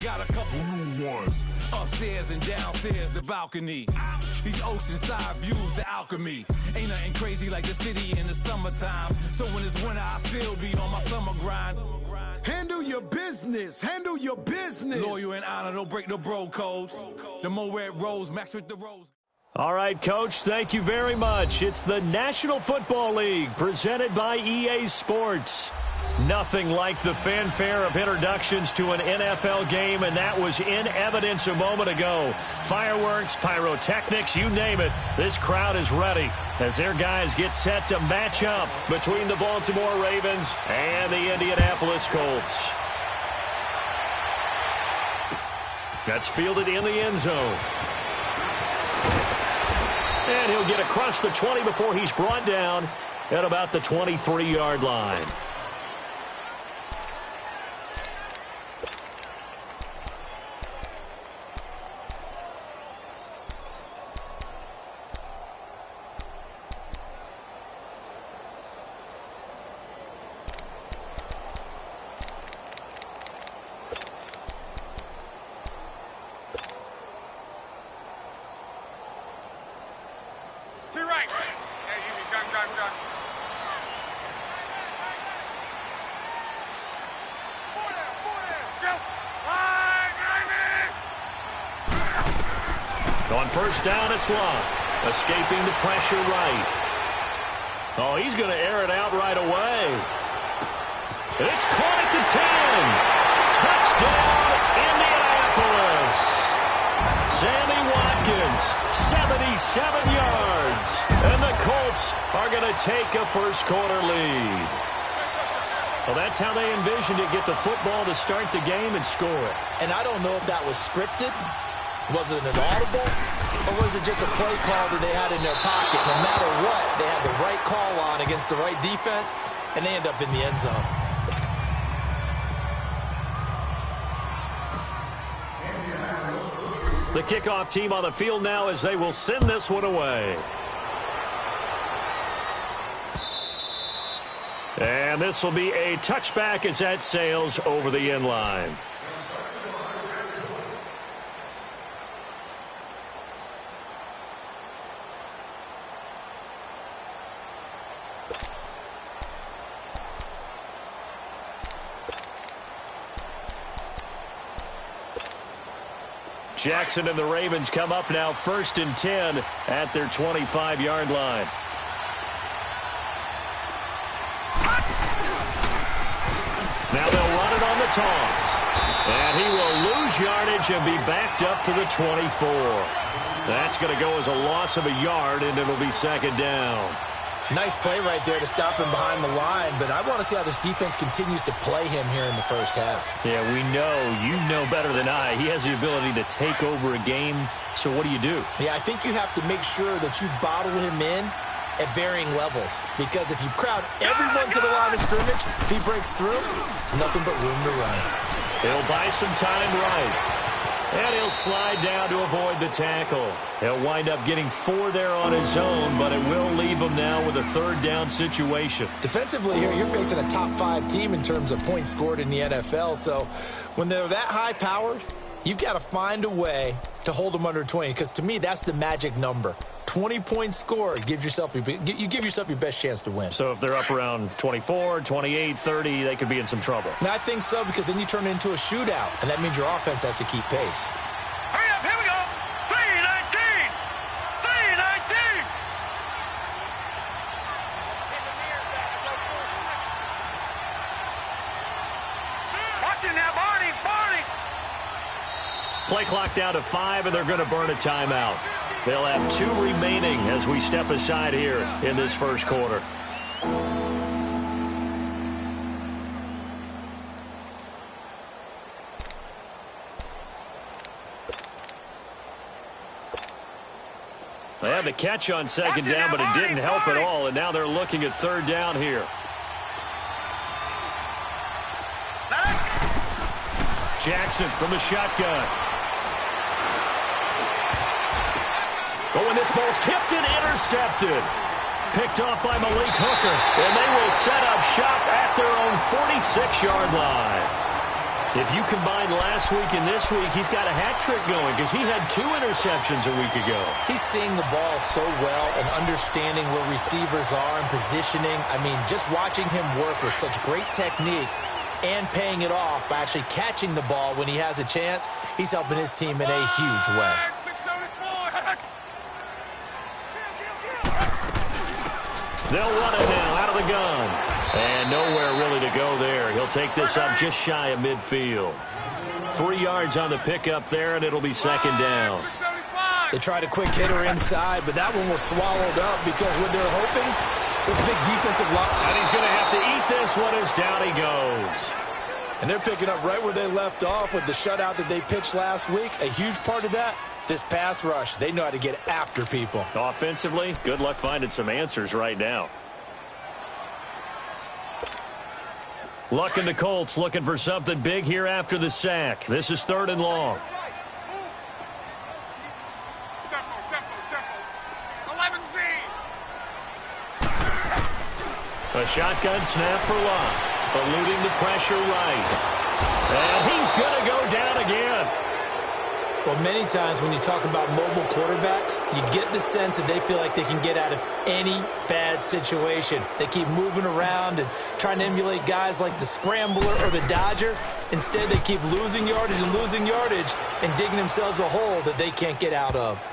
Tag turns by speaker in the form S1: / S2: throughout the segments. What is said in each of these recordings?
S1: Got a couple new ones. Upstairs and downstairs, the balcony. These oceanside views, the alchemy. Ain't nothing crazy like the city in the summertime. So when it's winter, I still be on my summer grind.
S2: Handle your business. Handle your business.
S1: Loyal and honor, don't break the bro codes. The more red rose, max with the rose.
S3: All right, Coach, thank you very much. It's the National Football League presented by EA Sports. Nothing like the fanfare of introductions to an NFL game, and that was in evidence a moment ago. Fireworks, pyrotechnics, you name it. This crowd is ready as their guys get set to match up between the Baltimore Ravens and the Indianapolis Colts. That's fielded in the end zone. And he'll get across the 20 before he's brought down at about the 23-yard line. On first down, it's Love. Escaping the pressure right. Oh, he's going to air it out right away. It's caught at the 10. Touchdown, Indianapolis. Sammy Watkins, 77 yards. And the Colts are going to take a first-quarter lead. Well, that's how they envisioned it, get the football to start the game and score it.
S4: And I don't know if that was scripted. Was it an audible, or was it just a play call that they had in their pocket? No matter what, they had the right call on against the right defense, and they end up in the end zone.
S3: The kickoff team on the field now as they will send this one away. And this will be a touchback as that sails over the end line. Jackson and the Ravens come up now 1st and 10 at their 25-yard line. Now they'll run it on the toss. And he will lose yardage and be backed up to the 24. That's going to go as a loss of a yard, and it'll be second down.
S4: Nice play right there to stop him behind the line, but I want to see how this defense continues to play him here in the first half.
S3: Yeah, we know. You know better than I. He has the ability to take over a game, so what do you do?
S4: Yeah, I think you have to make sure that you bottle him in at varying levels, because if you crowd everyone to the line of scrimmage, if he breaks through, there's nothing but room to run.
S3: He'll buy some time right. And he'll slide down to avoid the tackle. He'll wind up getting 4 there on his own, but it will leave him now with a third down situation.
S4: Defensively here, you're facing a top 5 team in terms of points scored in the NFL, so when they're that high-powered, you've got to find a way to hold them under 20, because to me, that's the magic number. 20 points scored, you give yourself your best chance to win.
S3: So if they're up around 24, 28, 30, they could be in some trouble.
S4: And I think so, because then you turn it into a shootout, and that means your offense has to keep pace.
S5: Hurry up, here we go. 3-19. 3-19. Watching that, Barney.
S3: Play clock down to 5, and they're going to burn a timeout. They'll have 2 remaining as we step aside here in this first quarter. They had the catch on second down, but it didn't help at all, and now they're looking at third down here. Jackson from the shotgun. Oh, and this ball's tipped and intercepted. Picked off by Malik Hooker, and they will set up shop at their own 46-yard line. If you combine last week and this week, he's got a hat trick going because he had 2 interceptions a week ago.
S4: He's seeing the ball so well and understanding where receivers are and positioning. I mean, just watching him work with such great technique and paying it off by actually catching the ball when he has a chance, he's helping his team in a huge way.
S3: They'll run it now out of the gun. And nowhere really to go there. He'll take this up just shy of midfield. 3 yards on the pickup there, and it'll be second down.
S4: They tried a quick hitter inside, but that one was swallowed up because what they're hoping, this big defensive line.
S3: And he's going to have to eat this one as down he goes.
S4: And they're picking up right where they left off with the shutout that they pitched last week. A huge part of that, this pass rush. They know how to get after people.
S3: Offensively, good luck finding some answers right now. Luck and the Colts looking for something big here after the sack. This is 3rd and long. A shotgun snap for Luck. Eluding the pressure right. And he's going to go down again.
S4: Well, many times when you talk about mobile quarterbacks, you get the sense that they feel like they can get out of any bad situation. They keep moving around and trying to emulate guys like the Scrambler or the Dodger. Instead, they keep losing yardage and digging themselves a hole that they can't get out of.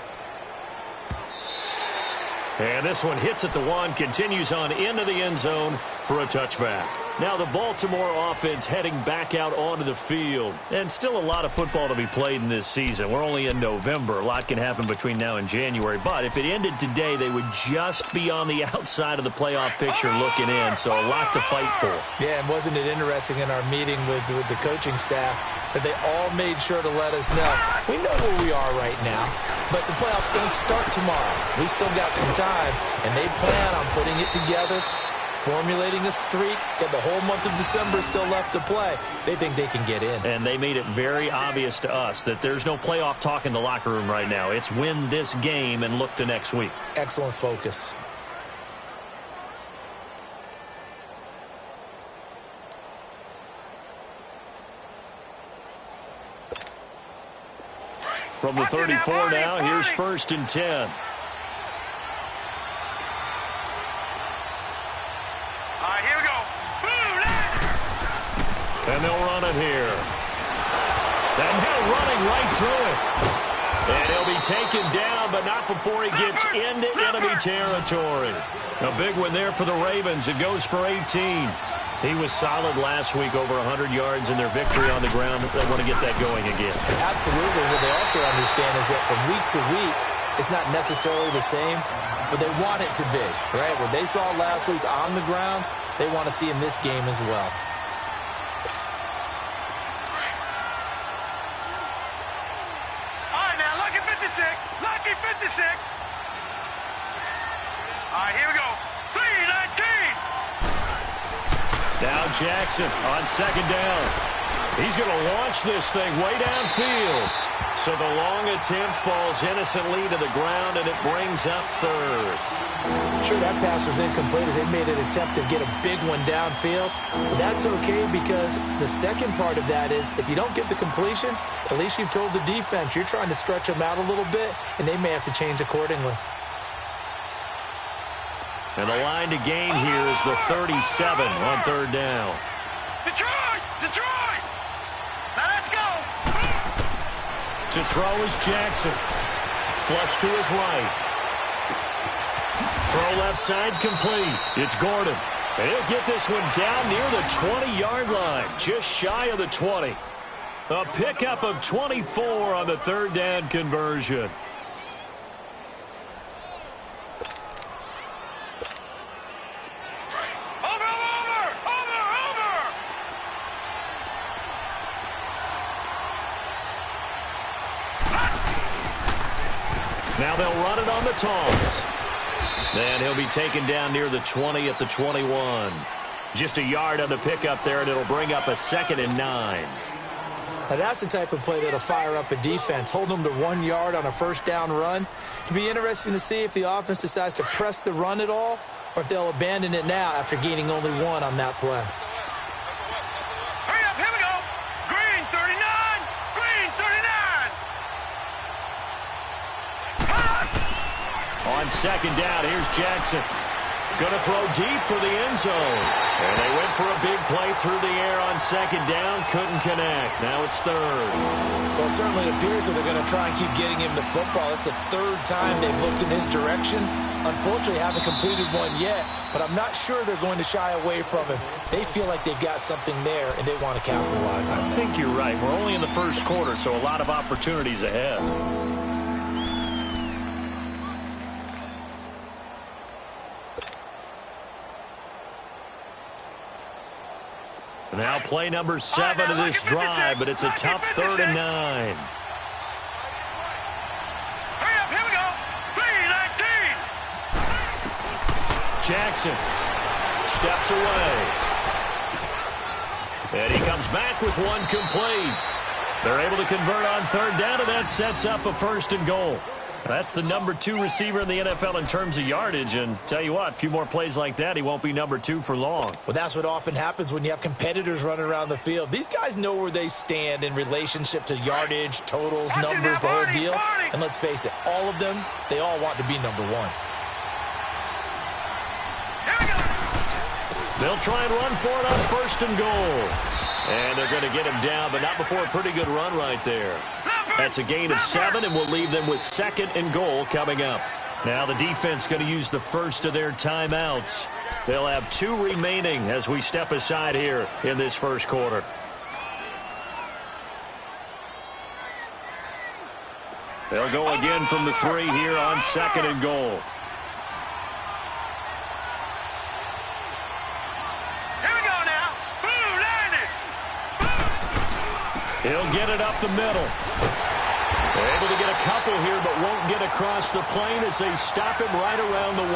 S3: And this one hits at the 1, continues on into the end zone for a touchback. Now the Baltimore offense heading back out onto the field. And still a lot of football to be played in this season. We're only in November. A lot can happen between now and January. But if it ended today, they would just be on the outside of the playoff picture looking in. So a lot to fight for.
S4: Yeah, and wasn't it interesting in our meeting with the coaching staff that they all made sure to let us know. We know where we are right now, but the playoffs don't start tomorrow. We still got some time, and they plan on putting it together, formulating a streak, got the whole month of December still left to play. They think they can get in.
S3: And they made it very obvious to us that there's no playoff talk in the locker room right now. It's win this game and look to next week.
S4: Excellent focus.
S3: From the 34 now, here's 1st and 10.
S5: All right, here we go.
S3: And they'll run it here. And they're running right through it. And he'll be taken down, but not before he gets into enemy territory. A big one there for the Ravens. It goes for 18. He was solid last week, over 100 yards in their victory on the ground. They want to get that going again.
S4: Absolutely. What they also understand is that from week to week, it's not necessarily the same, but they want it to be, right? What they saw last week on the ground, they want to see in this game as well.
S5: All right, now, lucky 56. Lucky 56. All right, here we go. 3-19.
S3: Now Jackson on 2nd down. He's going to launch this thing way downfield. So the long attempt falls innocently to the ground, and it brings up 3rd.
S4: Sure, that pass was incomplete as they made an attempt to get a big one downfield. But that's okay because the second part of that is if you don't get the completion, at least you've told the defense you're trying to stretch them out a little bit, and they may have to change accordingly.
S3: And the line to gain here is the 37 on 3rd down.
S5: Detroit! Detroit! Now let's go!
S3: To throw is Jackson. Flush to his right. Throw left side complete. It's Gordon. And he'll get this one down near the 20-yard line, just shy of the 20. A pickup of 24 on the 3rd down conversion. Now they'll run it on the toss. And he'll be taken down near the 20 at the 21. Just a yard on the pickup there, and it'll bring up a 2nd and 9.
S4: Now that's the type of play that'll fire up a defense. Hold them to 1 yard on a 1st down run. It'll be interesting to see if the offense decides to press the run at all or if they'll abandon it now after gaining only 1 on that play.
S5: Hurry up, here we go. Green
S3: on second down. Here's Jackson. Going to throw deep for the end zone. And they went for a big play through the air on second down. Couldn't connect. Now it's third.
S4: Well, it certainly appears that they're going to try and keep getting him the football. It's the third time they've looked in his direction. Unfortunately, haven't completed one yet, but I'm not sure they're going to shy away from him. They feel like they've got something there, and they want to capitalize on it.
S3: I think you're right. We're only in the first quarter, so a lot of opportunities ahead. Now play number 7 of this drive, but it's a tough 3rd and 9.
S5: Hurry up, here we go. 3-19.
S3: Jackson steps away. And he comes back with one complete. They're able to convert on 3rd down, and that sets up a 1st and goal. That's the number 2 receiver in the NFL in terms of yardage, and tell you what, a few more plays like that, he won't be number 2 for long.
S4: Well, that's what often happens when you have competitors running around the field. These guys know where they stand in relationship to yardage, totals, numbers, the whole deal. And let's face it, all of them, they all want to be number 1.
S3: They'll try and run for it on 1st and goal. And they're going to get him down, but not before a pretty good run right there. That's a gain of 7, and we'll leave them with 2nd and goal coming up. Now the defense going to use the first of their timeouts. They'll have 2 remaining as we step aside here in this first quarter. They'll go again from the 3 here on 2nd and goal. He'll get it up the middle. They're able to get a couple here, but won't get across the plane as they stop him right around the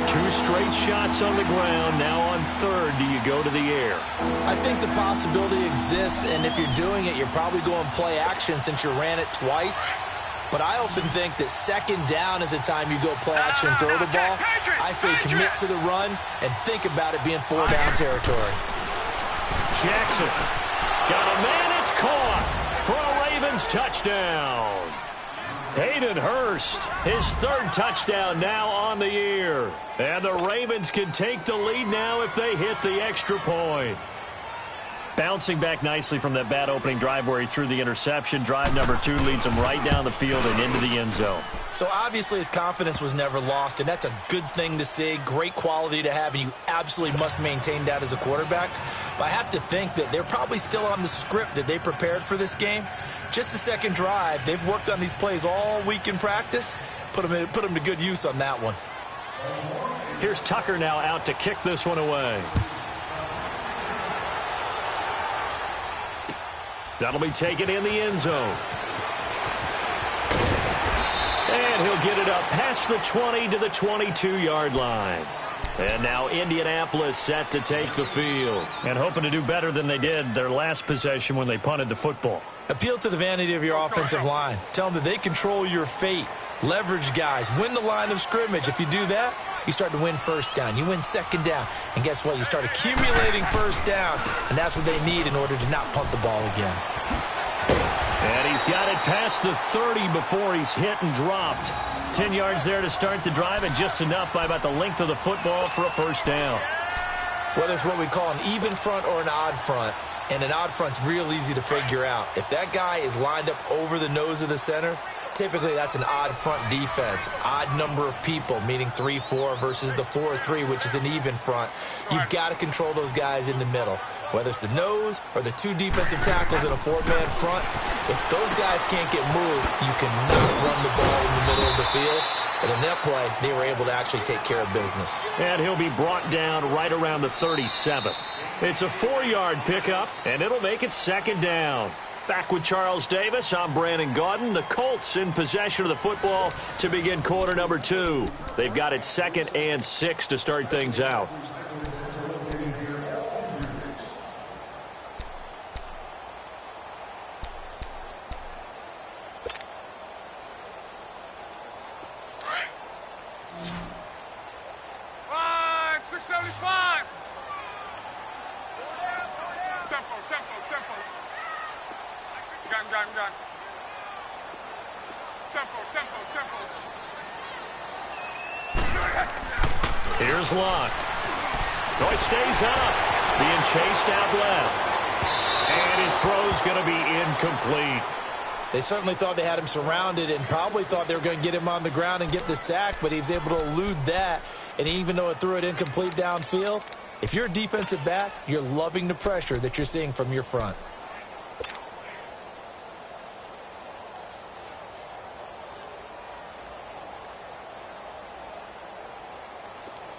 S3: 1. 2 straight shots on the ground. Now on 3rd, do you go to the air?
S4: I think the possibility exists, and if you're doing it, you're probably going play action since you ran it twice. But I often think that 2nd down is a time you go play action and throw the ball. I say commit to the run and think about it being 4-down territory.
S3: Jackson. Got a man, it's caught for a Ravens touchdown. Hayden Hurst, his 3rd touchdown now on the year. And the Ravens can take the lead now if they hit the extra point. Bouncing back nicely from that bad opening drive where he threw the interception. Drive number 2 leads him right down the field and into the end zone.
S4: So obviously his confidence was never lost, and that's a good thing to see. Great quality to have, and you absolutely must maintain that as a quarterback. But I have to think that they're probably still on the script that they prepared for this game. Just the 2nd drive, they've worked on these plays all week in practice. Put them to good use on that one.
S3: Here's Tucker now out to kick this one away. That'll be taken in the end zone. And he'll get it up past the 20 to the 22-yard line. And now Indianapolis set to take the field. And hoping to do better than they did their last possession when they punted the football.
S4: Appeal to the vanity of your offensive line. Tell them that they control your fate. Leverage guys. Win the line of scrimmage. If you do that, you start to win 1st down. You win 2nd down. And guess what? You start accumulating 1st downs. And that's what they need in order to not punt the ball again.
S3: And he's got it past the 30 before he's hit and dropped. 10 yards there to start the drive, and just enough by about the length of the football for a 1st down.
S4: Whether it's what we call an even front or an odd front, and an odd front's real easy to figure out. If that guy is lined up over the nose of the center, typically that's an odd front defense. Odd number of people, meaning 3-4 versus the 4-3, which is an even front. You've got to control those guys in the middle. Whether it's the nose or the 2 defensive tackles in a 4-man front, if those guys can't get moved, you cannot run the ball in the middle of the field. And in that play, they were able to actually take care of business.
S3: And he'll be brought down right around the 37. It's a 4-yard pickup, and it'll make it 2nd down. Back with Charles Davis, I'm Brandon Gaudin. The Colts in possession of the football to begin quarter number 2. They've got it 2nd and 6 to start things out. Here's Luck. Oh, it stays up. Being chased out left. And his throw's going to be incomplete.
S4: They certainly thought they had him surrounded and probably thought they were going to get him on the ground and get the sack, but he was able to elude that. And even though it threw it incomplete downfield, if you're a defensive back, you're loving the pressure that you're seeing from your front.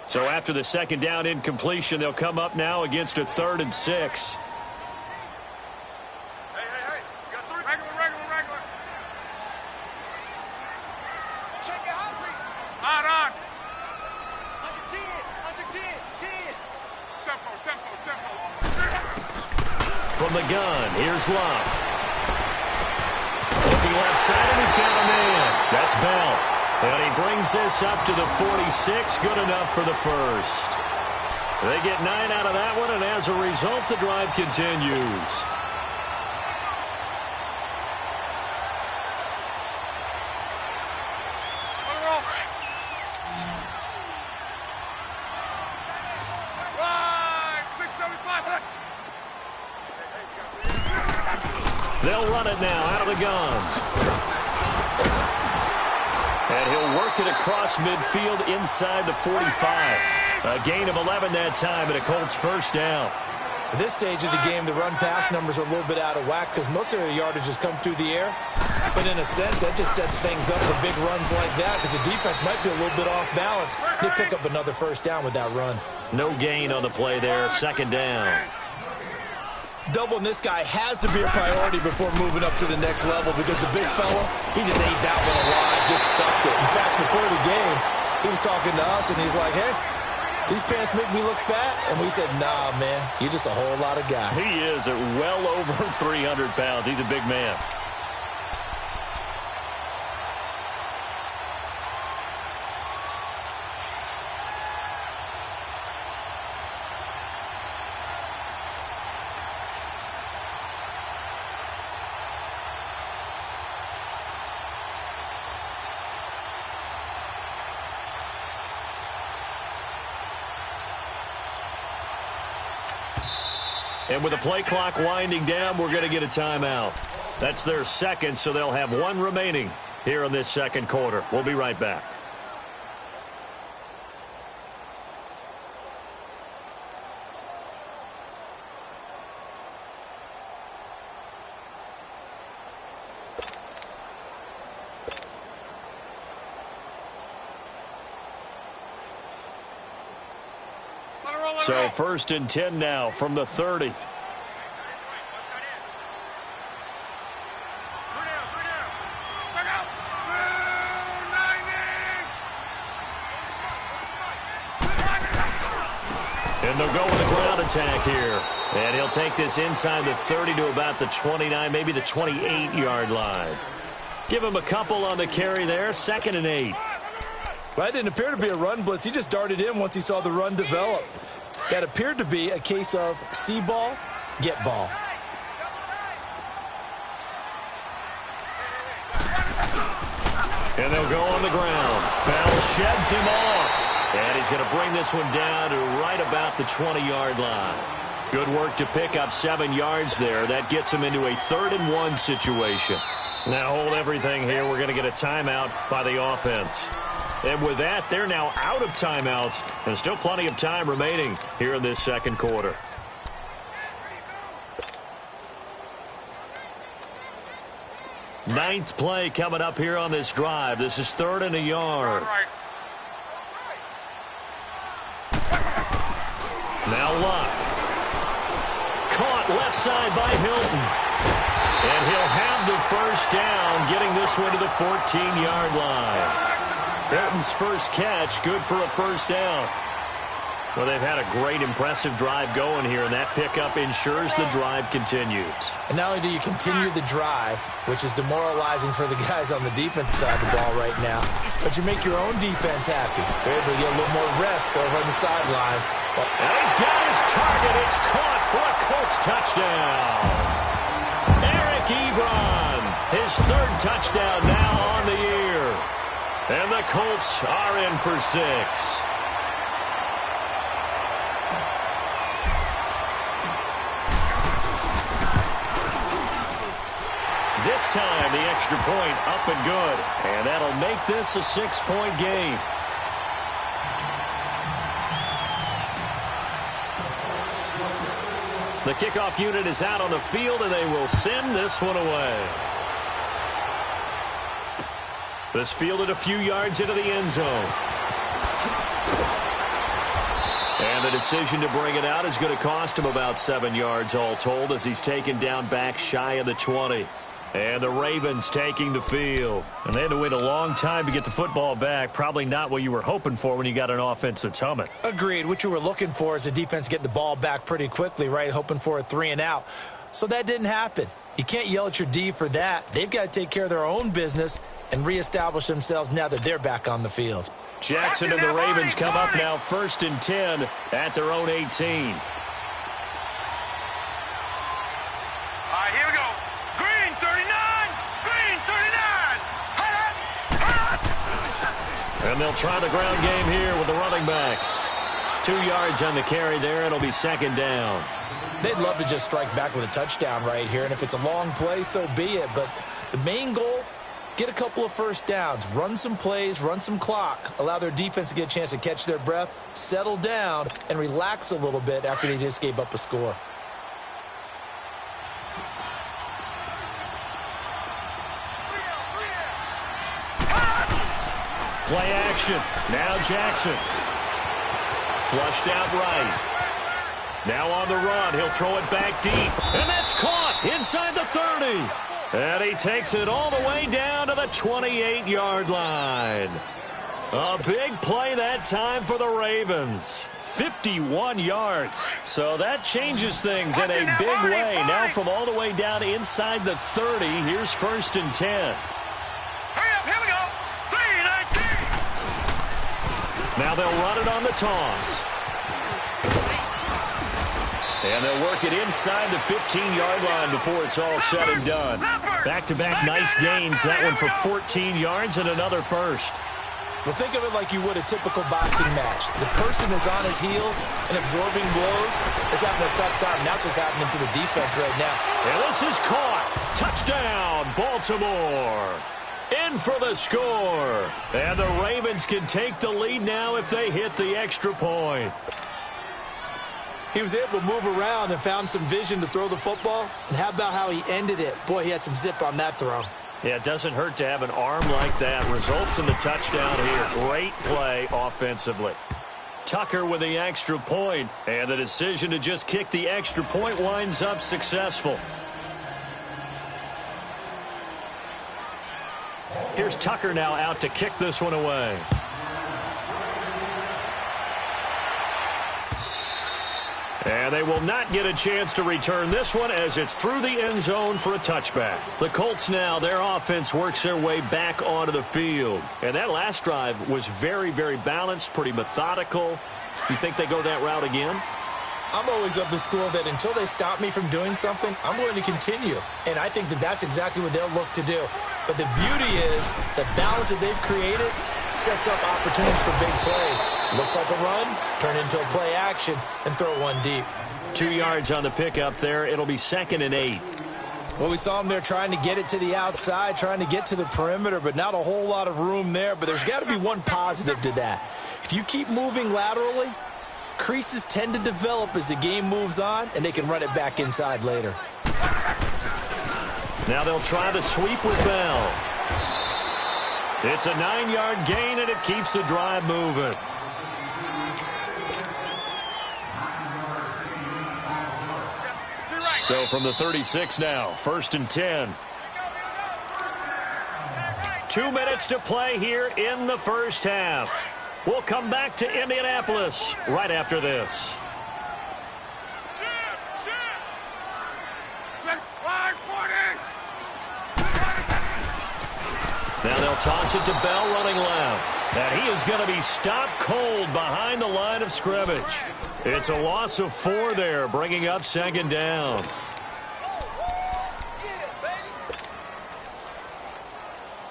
S3: So after the second down incompletion, they'll come up now against a 3rd and 6. From the gun, here's Luck. Looking left side, and he's got a man. That's Bell. And he brings this up to the 46. Good enough for the first. They get 9 out of that one, and as a result, the drive continues. They'll run it now out of the gun. And he'll work it across midfield inside the 45. A gain of 11 that time, and a Colts first down.
S4: At this stage of the game, the run-pass numbers are a little bit out of whack because most of the yardage has come through the air. But in a sense, that just sets things up for big runs like that because the defense might be a little bit off balance. They pick up another first down with that run.
S3: No gain on the play there. Second down.
S4: Doubling this guy has to be a priority before moving up to the next level because the big fella, he just ate that one alive, just stuffed it. In fact, before the game, he was talking to us, and he's like, hey, these pants make me look fat. And we said, nah, man, you're just a whole lot of guy.
S3: He is at well over 300 pounds. He's a big man. And with the play clock winding down, we're going to get a timeout. That's their second, so they'll have one remaining here in this second quarter. We'll be right back. So 1st and 10 now from the 30. And they'll go with the ground attack here. And he'll take this inside the 30 to about the 29, maybe the 28-yard line. Give him a couple on the carry there. 2nd and 8.
S4: Well, that didn't appear to be a run blitz. He just darted in once he saw the run develop. That appeared to be a case of see ball, get ball.
S3: And they'll go on the ground. Bell sheds him off. And he's going to bring this one down to right about the 20-yard line. Good work to pick up 7 yards there. That gets him into a 3rd and 1 situation. Now hold everything here. We're going to get a timeout by the offense. And with that, they're now out of timeouts. And still plenty of time remaining here in this second quarter. Ninth play coming up here on this drive. This is 3rd and a yard. Now Luck. Caught left side by Hilton. And he'll have the first down, getting this one to the 14-yard line. Hilton's first catch, good for a first down. Well, they've had a great, impressive drive going here, and that pickup ensures the drive continues.
S4: And not only do you continue the drive, which is demoralizing for the guys on the defense side of the ball right now, but you make your own defense happy. They're able to get a little more rest over on the sidelines.
S3: And he's got his target. It's caught for a Colts touchdown. Eric Ebron, his 3rd touchdown now on the year. And the Colts are in for 6. This time, the extra point up and good. And that'll make this a 6-point game. The kickoff unit is out on the field, and they will send this one away. This fielded a few yards into the end zone. And the decision to bring it out is going to cost him about 7 yards all told as he's taken down back shy of the 20. And the Ravens taking the field. And they had to wait a long time to get the football back. Probably not what you were hoping for when you got an offense that's humming.
S4: Agreed. What you were looking for is a defense getting the ball back pretty quickly, right? Hoping for a 3-and-out. So that didn't happen. You can't yell at your D for that. They've got to take care of their own business and reestablish themselves now that they're back on the field.
S3: Jackson and the Ravens come up now 1st and 10 at their own 18.
S5: All right, here we go. Green 39. Green 39.
S3: And they'll try the ground game here with the running back. 2 yards on the carry there. It'll be 2nd down.
S4: They'd love to just strike back with a touchdown right here, and if it's a long play, so be it. But the main goal, get a couple of first downs, run some plays, run some clock, allow their defense to get a chance to catch their breath, settle down, and relax a little bit after they just gave up a score.
S3: Play action. Now Jackson. Flushed out right. Now on the run. He'll throw it back deep. And that's caught inside the 30. And he takes it all the way down to the 28-yard line. A big play that time for the Ravens. 51 yards. So that changes things in a big way. Now from all the way down inside the 30, here's 1st and 10.
S5: Hurry up, here we go. 3-19.
S3: Now they'll run it on the toss. And they'll work it inside the 15-yard line before it's all said and done. Back-to-back nice gains. That one for 14 yards and another first.
S4: Well, think of it like you would a typical boxing match. The person is on his heels and absorbing blows is having a tough time. And that's what's happening to the defense right now.
S3: And this is caught. Touchdown, Baltimore. In for the score. And the Ravens can take the lead now if they hit the extra point.
S4: He was able to move around and found some vision to throw the football. And how about how he ended it? Boy, he had some zip on that throw.
S3: Yeah, it doesn't hurt to have an arm like that. Results in the touchdown here. Great play offensively. Tucker with the extra point. And the decision to just kick the extra point winds up successful. Here's Tucker now out to kick this one away. And they will not get a chance to return this one as it's through the end zone for a touchback. The Colts now, their offense works their way back onto the field. And that last drive was very, very balanced, pretty methodical. You think they go that route again?
S4: I'm always of the school that until they stop me from doing something, I'm going to continue. And I think that that's exactly what they'll look to do. But the beauty is the balance that they've created sets up opportunities for big plays. Looks like a run, turn into a play action, and throw one deep.
S3: 2 yards on the pickup there. It'll be 2nd and 8.
S4: Well, we saw him there trying to get it to the outside, trying to get to the perimeter, but not a whole lot of room there. But there's got to be one positive to that. If you keep moving laterally, creases tend to develop as the game moves on, and they can run it back inside later.
S3: Now they'll try the sweep with Bell. It's a 9-yard gain, and it keeps the drive moving. So from the 36 now, 1st and 10. 2 minutes to play here in the first half. We'll come back to Indianapolis right after this. Now they'll toss it to Bell running left. And he is going to be stopped cold behind the line of scrimmage. It's a loss of 4 there, bringing up 2nd down.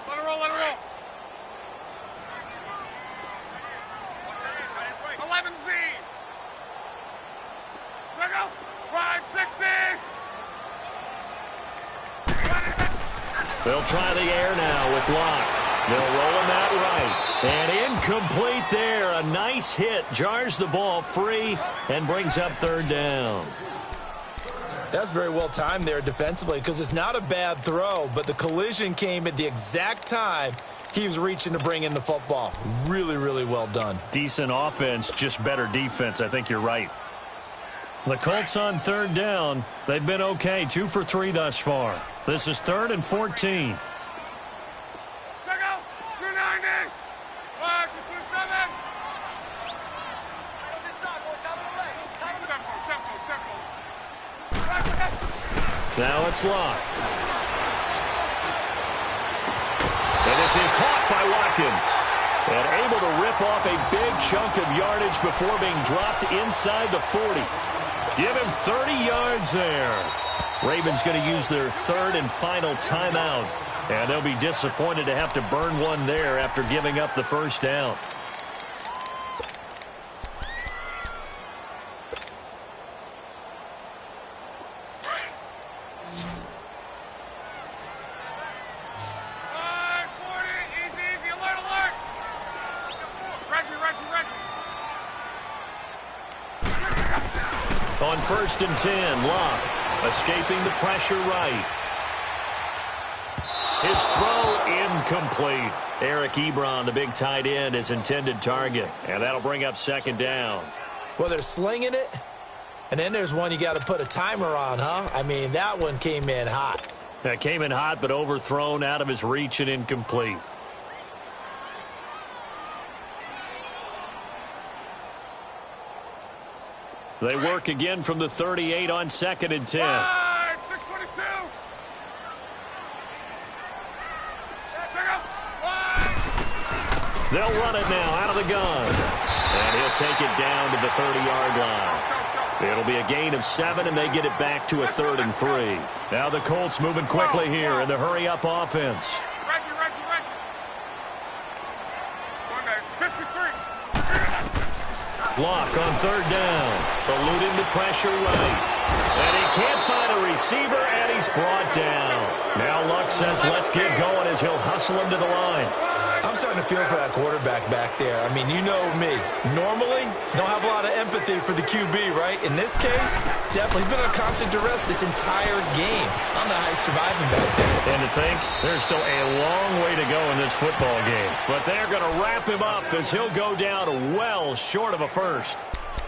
S5: Let it roll, let it roll.
S3: They'll try the air now with Locke. They'll roll him out right. And incomplete there. A nice hit. Jars the ball free and brings up third down.
S4: That's very well timed there defensively because it's not a bad throw, but the collision came at the exact time he was reaching to bring in the football. Really, really well done.
S3: Decent offense, just better defense. I think you're right. The Colts on third down. They've been okay, 2 for 3 thus far. This is 3rd and 14. Now it's Locke. And this is caught by Watkins. And able to rip off a big chunk of yardage before being dropped inside the 40. Give him 30 yards there. Ravens going to use their 3rd and final timeout. And they'll be disappointed to have to burn one there after giving up the first down. On 1st and 10, Locke escaping the pressure right. His throw incomplete. Eric Ebron, the big tight end, his intended target. And that'll bring up 2nd down.
S4: Well, they're slinging it. And then there's one you got to put a timer on, huh? I mean, that one came in hot.
S3: That came in hot, but overthrown, out of his reach and incomplete. They work again from the 38 on 2nd and 10.
S5: 622.
S3: They'll run it now out of the gun. And he'll take it down to the 30-yard line. It'll be a gain of 7, and they get it back to a 3rd and 3. Now the Colts moving quickly here in the hurry-up offense. Locke on 3rd down. Eluding the pressure right. And he can't find a receiver, and he's brought down. Now Luck says let's get going as he'll hustle him to the line.
S4: I'm starting to feel for that quarterback back there. I mean, you know me. Normally, don't have a lot of empathy for the QB, right? In this case, definitely. He's been under constant duress this entire game. I don't know how he's surviving back there.
S3: And to think, there's still a long way to go in this football game. But they're going to wrap him up as he'll go down well short of a first.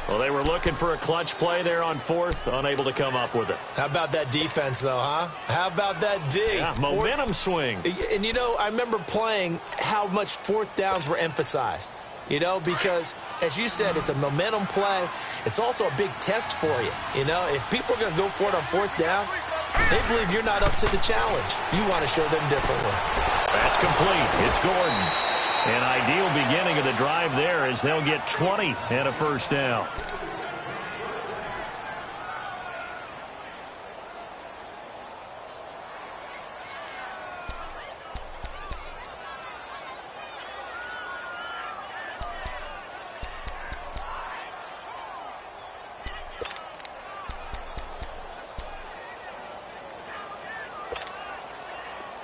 S3: Well, they were looking for a clutch play there on 4th, unable to come up with it.
S4: How about that defense, though, huh? How about that D?
S3: Yeah, momentum swing.
S4: And, you know, I remember playing how much 4th downs were emphasized. You know, because, as you said, it's a momentum play. It's also a big test for you. You know, if people are going to go for it on 4th down, they believe you're not up to the challenge. You want to show them differently.
S3: That's complete. It's Gordon. An ideal beginning of the drive there as they'll get 20 and a first down.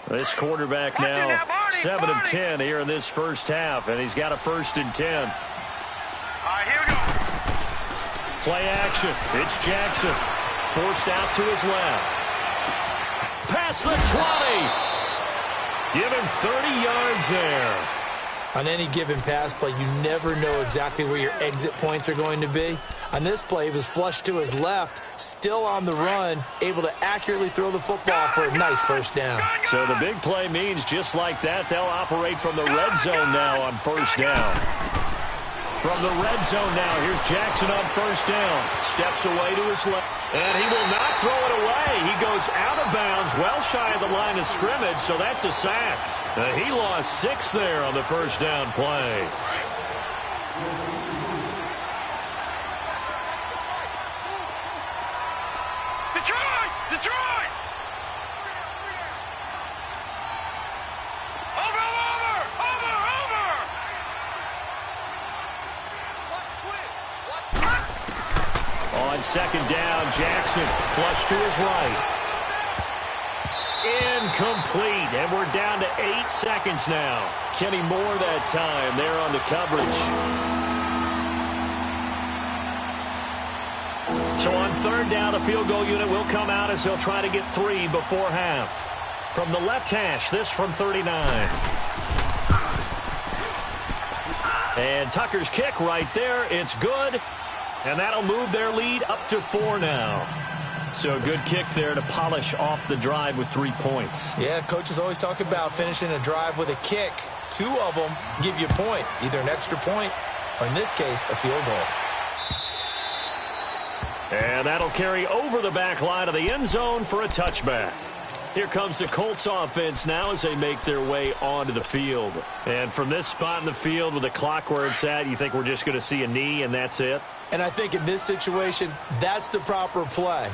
S3: This quarterback now 7 of 10 here in this first half, and he's got a 1st and 10.
S5: All right, here we go.
S3: Play action. It's Jackson. Forced out to his left. Past the 20. Give him 30 yards there.
S4: On any given pass play, you never know exactly where your exit points are going to be. On this play, he was flushed to his left, still on the run, able to accurately throw the football for a nice first down.
S3: So the big play means just like that, they'll operate from the red zone now on first down. From the red zone now, here's Jackson on first down. Steps away to his left, and he will not throw it away. He goes out of bounds, well shy of the line of scrimmage, so that's a sack. He lost 6 there on the first down play.
S5: Detroit! Over! On
S3: 2nd down, Jackson flush to his right. incomplete, and we're down to 8 seconds now. Kenny Moore that time there on the coverage. So on third down, the field goal unit will come out as they'll try to get 3 before half. From the left hash, this from 39. And Tucker's kick right there. It's good. And that'll move their lead up to 4 now. So good kick there to polish off the drive with 3 points.
S4: Yeah, coaches always talk about finishing a drive with a kick. 2 of them give you points, either an extra point or, in this case, a field goal.
S3: And that'll carry over the back line of the end zone for a touchback. Here comes the Colts offense now as they make their way onto the field. And from this spot in the field with the clock where it's at, you think we're just going to see a knee and that's it?
S4: And I think in this situation, that's the proper play.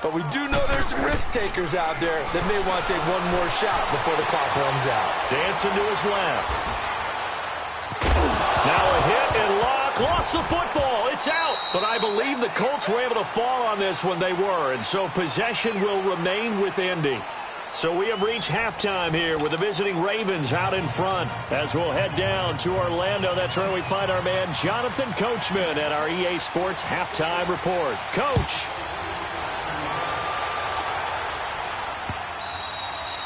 S4: But we do know there's some risk takers out there that may want to take one more shot before the clock runs out.
S3: Dancing to his left. Now a hit and lock. Lost the football. It's out. But I believe the Colts were able to fall on this when they were. And so possession will remain with Indy. So we have reached halftime here with the visiting Ravens out in front. As we'll head down to Orlando, that's where we find our man Jonathan Coachman at our EA Sports Halftime Report. Coach.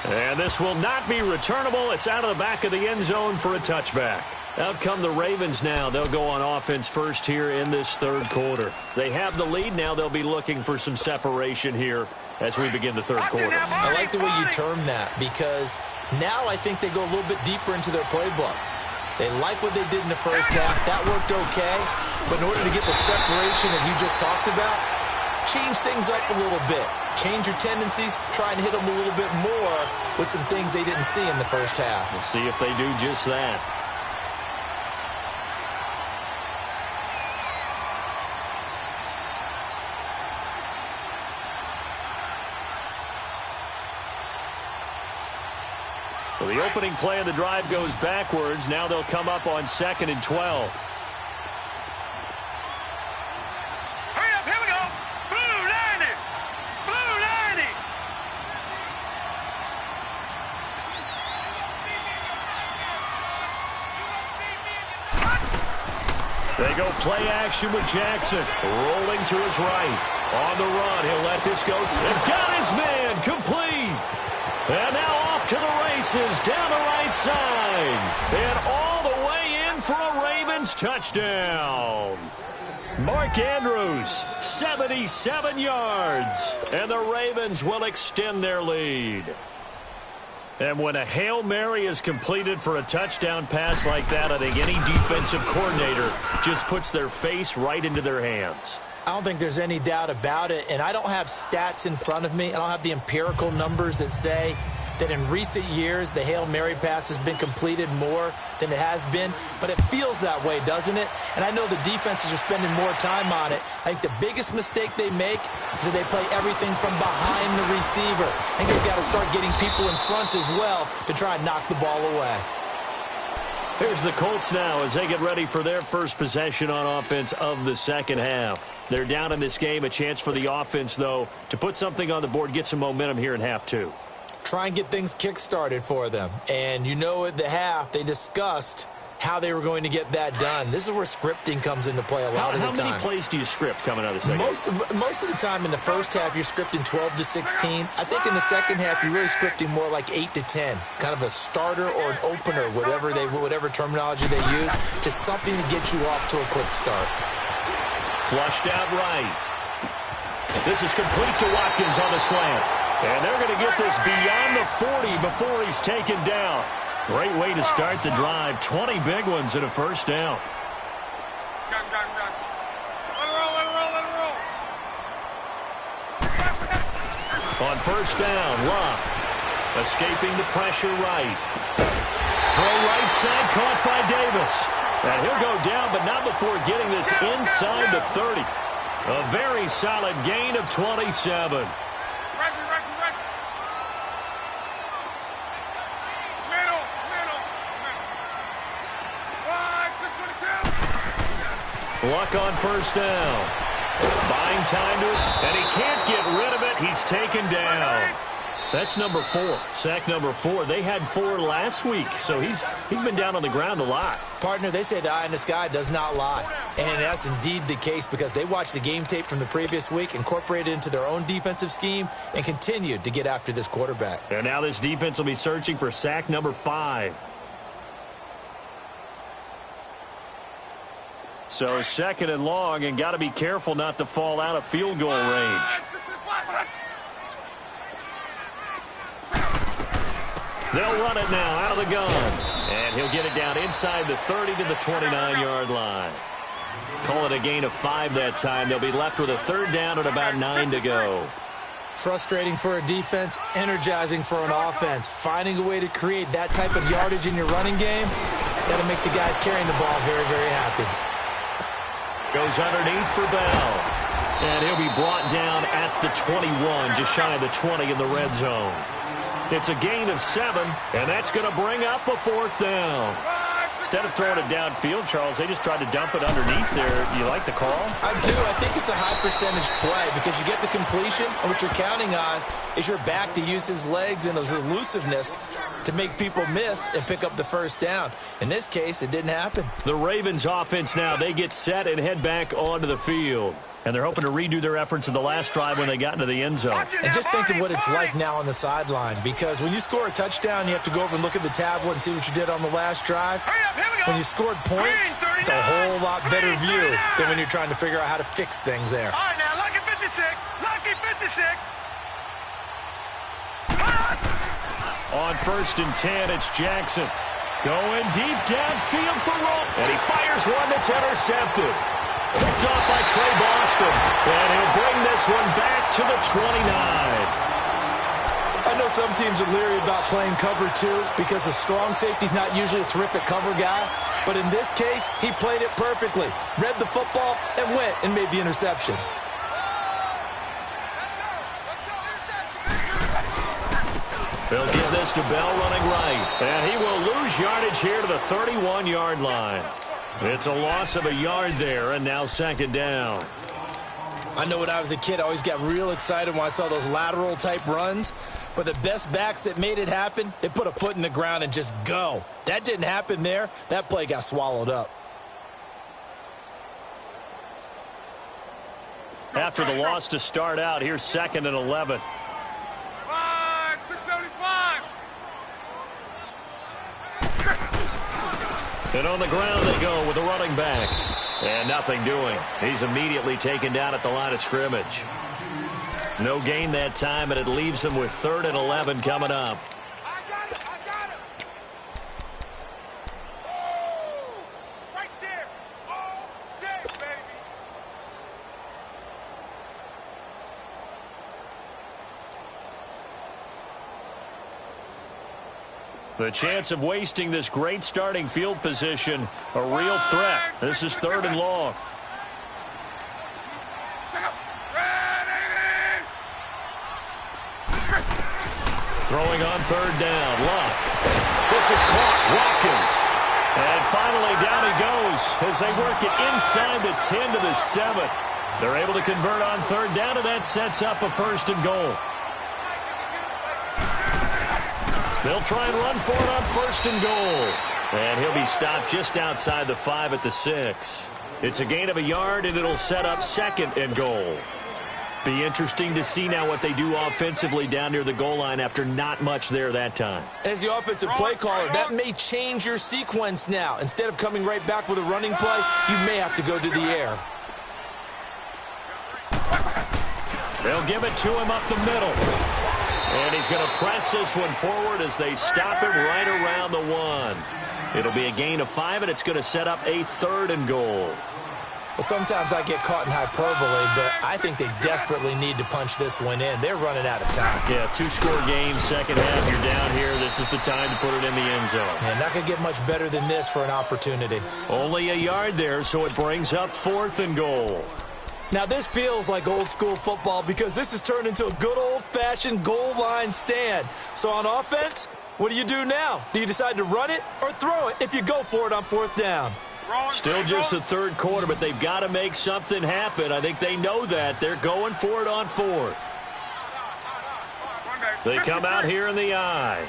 S3: And this will not be returnable. It's out of the back of the end zone for a touchback. Out come the Ravens now. They'll go on offense first here in this third quarter. They have the lead. Now they'll be looking for some separation here as we begin the third quarter.
S4: I like the way you term that because now I think they go a little bit deeper into their playbook. They like what they did in the first half. That worked okay. But in order to get the separation that you just talked about, change things up a little bit. Change your tendencies, try and hit them a little bit more with some things they didn't see in the first half.
S3: We'll see if they do just that. So the opening play of the drive goes backwards. Now they'll come up on 2nd and 12.
S5: Hurry up, here we go. Blue 90. Blue 90.
S3: They go play action with Jackson. Rolling to his right. On the run, he'll let this go. And got his man complete. And now off to the races down the right side. And all the way in for a Ravens touchdown. Mark Andrews, 77 yards. And the Ravens will extend their lead. And when a Hail Mary is completed for a touchdown pass like that, I think any defensive coordinator just puts their face right into their hands.
S4: I don't think there's any doubt about it, and I don't have stats in front of me. I don't have the empirical numbers that say that in recent years the Hail Mary pass has been completed more than it has been, but it feels that way, doesn't it? And I know the defenses are spending more time on it. I think the biggest mistake they make is that they play everything from behind the receiver. I think they've got to start getting people in front as well to try and knock the ball away.
S3: Here's the Colts now as they get ready for their first possession on offense of the second half. They're down in this game. A chance for the offense, though, to put something on the board, get some momentum here in half 2.
S4: Try and get things kick-started for them. And you know at the half, they discussed how they were going to get that done. This is where scripting comes into play a lot of the time.
S3: How many plays do you script coming out of the second half?
S4: Most of the time in the first half, you're scripting 12 to 16. I think in the second half, you're really scripting more like 8 to 10. Kind of a starter or an opener, whatever terminology they use, just something to get you off to a quick start.
S3: Flushed out right. This is complete to Watkins on the slant. And they're going to get this beyond the 40 before he's taken down. Great way to start the drive. 20 big ones and a first down.
S5: Let it roll, let it roll, let it roll.
S3: On first down, Love. Escaping the pressure right. Throw right side caught by Davis. And he'll go down, but not before getting this inside the 30. A very solid gain of 27. Luck on first down. Buying time to us, and he can't get rid of it. He's taken down. That's number 4. Sack number 4. They had 4 last week, so he's been down on the ground a lot.
S4: Partner, they say the eye in the sky does not lie. And that's indeed the case because they watched the game tape from the previous week, incorporated it into their own defensive scheme, and continued to get after this quarterback.
S3: And now this defense will be searching for sack number 5. So second and long, and got to be careful not to fall out of field goal range. They'll run it now out of the gun. And he'll get it down inside the 30 to the 29-yard line. Call it a gain of 5 that time. They'll be left with a third down and about 9 to go.
S4: Frustrating for a defense, energizing for an offense. Finding a way to create that type of yardage in your running game, that'll make the guys carrying the ball very, very happy.
S3: Goes underneath for Bell. And he'll be brought down at the 21, just shy of the 20 in the red zone. It's a gain of 7, and that's going to bring up a 4th down. Instead of throwing it downfield, Charles, they just tried to dump it underneath there. You like the call?
S4: I do. I think it's a high-percentage play because you get the completion, and what you're counting on is your back to use his legs and his elusiveness to make people miss and pick up the first down. In this case, it didn't happen.
S3: The Ravens offense now, they get set and head back onto the field. And they're hoping to redo their efforts in the last drive when they got into the end zone.
S4: And just think of what it's like now on the sideline, because when you score a touchdown, you have to go over and look at the tablet and see what you did on the last drive. When you scored points, it's a whole lot better view than when you're trying to figure out how to fix things there.
S5: All right, now, lucky 56. Lucky 56.
S3: On 1st and 10, it's Jackson. Going deep downfield for Roll. And he fires one that's intercepted. Picked off by Trey Boston. And he'll bring this one back to the 29.
S4: I know some teams are leery about playing cover 2 because the strong safety's not usually a terrific cover guy. But in this case, he played it perfectly. Read the football and went and made the interception.
S3: They'll give this to Bell running right. And he will lose yardage here to the 31-yard line. It's a loss of a yard there, and now 2nd down.
S4: I know when I was a kid, I always got real excited when I saw those lateral-type runs. But the best backs that made it happen, they put a foot in the ground and just go. That didn't happen there. That play got swallowed up.
S3: After the loss to start out, here's 2nd and 11.
S5: 675.
S3: And on the ground they go with the running back. And nothing doing. He's immediately taken down at the line of scrimmage. No gain that time, and it leaves him with 3rd and 11 coming up.
S5: I got it. Oh, right there. All day, baby.
S3: The chance of wasting this great starting field position, a real threat. This is 3rd and long. Throwing on 3rd down. Luck. This is caught. Watkins. And finally down he goes as they work it inside the 10 to the 7. They're able to convert on 3rd down, and that sets up a 1st and goal. They'll try and run for it on 1st and goal. And he'll be stopped just outside the 5 at the 6. It's a gain of a yard, and it'll set up 2nd and goal. Be interesting to see now what they do offensively down near the goal line after not much there that time.
S4: As the offensive play caller, that may change your sequence now. Instead of coming right back with a running play, you may have to go to the air.
S3: They'll give it to him up the middle. And he's going to press this one forward as they stop him right around the 1. It'll be a gain of 5, and it's going to set up a 3rd and goal.
S4: Well, sometimes I get caught in hyperbole, but I think they desperately need to punch this one in. They're running out of time.
S3: Yeah, 2-score game, 2nd half. You're down here. This is the time to put it in the end zone.
S4: Yeah, not going to get much better than this for an opportunity.
S3: Only a yard there, so it brings up 4th and goal.
S4: Now, this feels like old-school football because this has turned into a good old-fashioned goal line stand. So on offense, what do you do now? Do you decide to run it or throw it if you go for it on 4th down?
S3: Still just the 3rd quarter, but they've got to make something happen. I think they know that. They're going for it on 4th. They come out here in the I.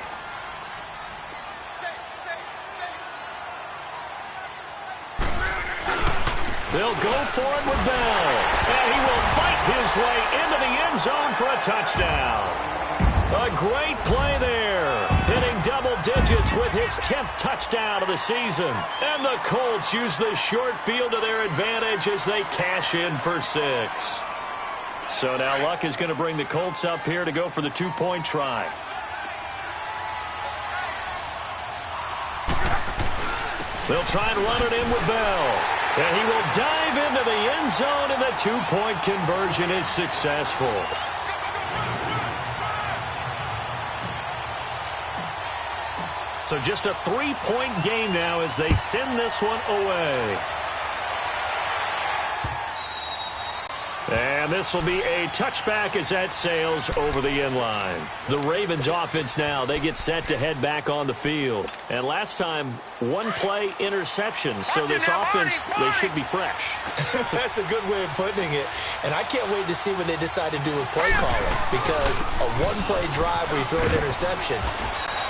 S3: They'll go for it with Bell. And he will fight his way into the end zone for a touchdown. A great play there. Hitting double digits with his 10th touchdown of the season. And the Colts use the short field to their advantage as they cash in for 6. So now Luck is going to bring the Colts up here to go for the 2-point try. They'll try and run it in with Bell. And he will dive into the end zone, and the 2-point conversion is successful. So just a 3-point game now as they send this one away. And this will be a touchback as that sails over the end line. The Ravens offense now, they get set to head back on the field. And last time, 1-play interception. So this offense, they should be fresh.
S4: That's a good way of putting it. And I can't wait to see what they decide to do with play calling. Because a 1-play drive where you throw an interception,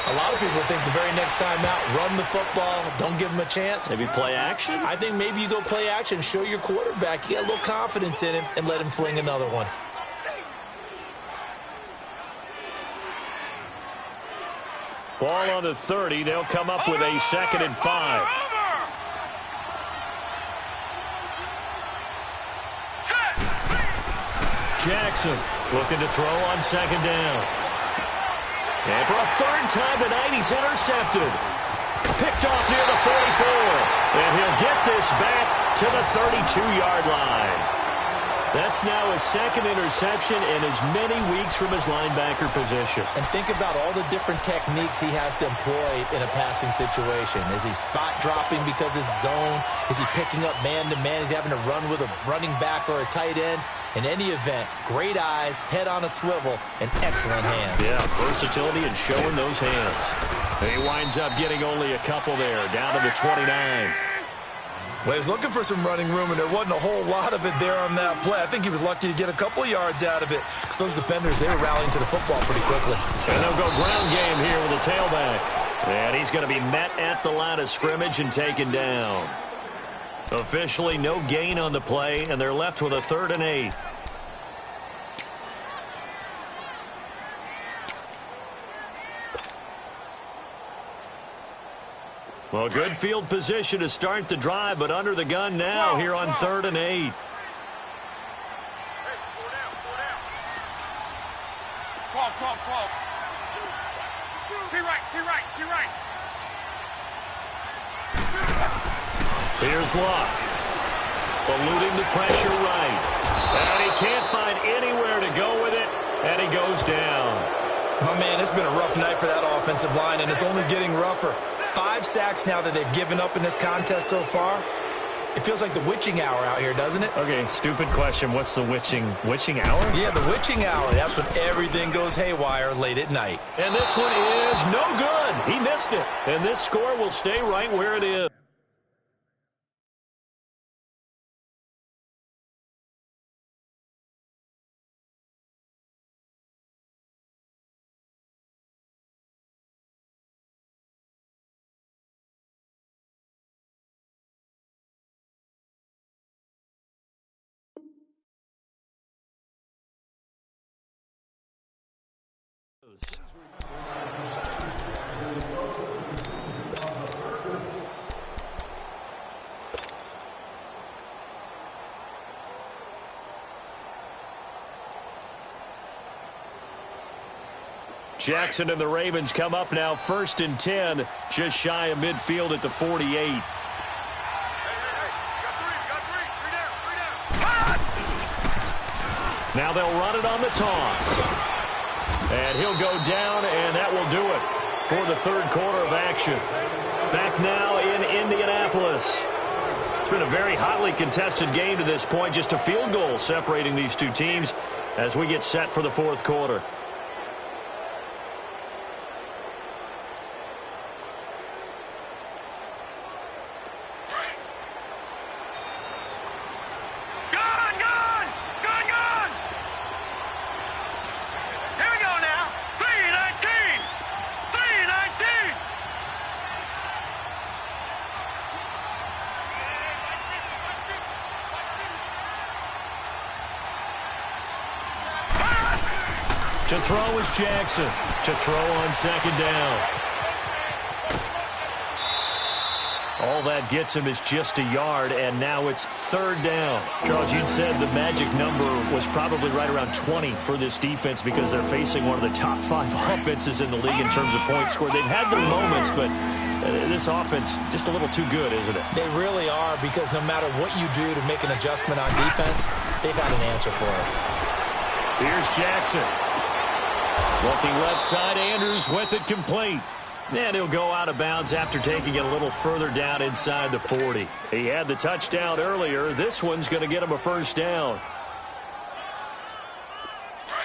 S4: a lot of people think the very next time out, run the football, don't give them a chance.
S3: Maybe play action?
S4: I think maybe you go play action, show your quarterback, you get a little confidence in him, and let him fling another one.
S3: Ball on the 30. They'll come up with a 2nd and 5. Jackson looking to throw on 2nd down. And for a 3rd time tonight, he's intercepted. Picked off near the 44. And he'll get this back to the 32-yard line. That's now his 2nd interception in as many weeks from his linebacker position.
S4: And think about all the different techniques he has to employ in a passing situation. Is he spot dropping because it's zone? Is he picking up man-to-man? Is he having to run with a running back or a tight end? In any event, great eyes, head on a swivel, and excellent hands.
S3: Yeah, versatility and showing those hands. He winds up getting only a couple there, down to the 29.
S4: Well, he was looking for some running room, and there wasn't a whole lot of it there on that play. I think he was lucky to get a couple of yards out of it, because those defenders, they were rallying to the football pretty quickly.
S3: And they'll go ground game here with a tailback. And he's going to be met at the line of scrimmage and taken down. Officially no gain on the play, and they're left with a 3rd and 8. Well, good field position to start the drive, but under the gun now here on 3rd and 8.
S5: 12. Be right.
S3: Here's Luck. Eluding the pressure right. And he can't find anywhere to go with it, and he goes down.
S4: Oh, man, it's been a rough night for that offensive line, and it's only getting rougher. 5 sacks now that they've given up in this contest so far. It feels like the witching hour out here, doesn't it?
S3: Okay, stupid question. What's the witching hour?
S4: Yeah, the witching hour. That's when everything goes haywire late at night.
S3: And this one is no good. He missed it. And this score will stay right where it is. Jackson and the Ravens come up now 1st and 10, just shy of midfield at the 48. Now they'll run it on the toss. And he'll go down, and that will do it for the 3rd quarter of action. Back now in Indianapolis. It's been a very hotly contested game to this point. Just a field goal separating these two teams as we get set for the 4th quarter.
S5: Here we go now. 3,
S3: To throw is Jackson. To throw on second down. All that gets him is just a yard, and now it's third down. Charles, you'd said the magic number was probably right around 20 for this defense because they're facing one of the top 5 offenses in the league in terms of points scored. They've had their moments, but this offense just a little too good, isn't it?
S4: They really are, because no matter what you do to make an adjustment on defense, they've got an answer for it.
S3: Here's Jackson. Looking left side, Andrews with it complete. And he'll go out of bounds after taking it a little further down inside the 40. He had the touchdown earlier. This one's going to get him a first down.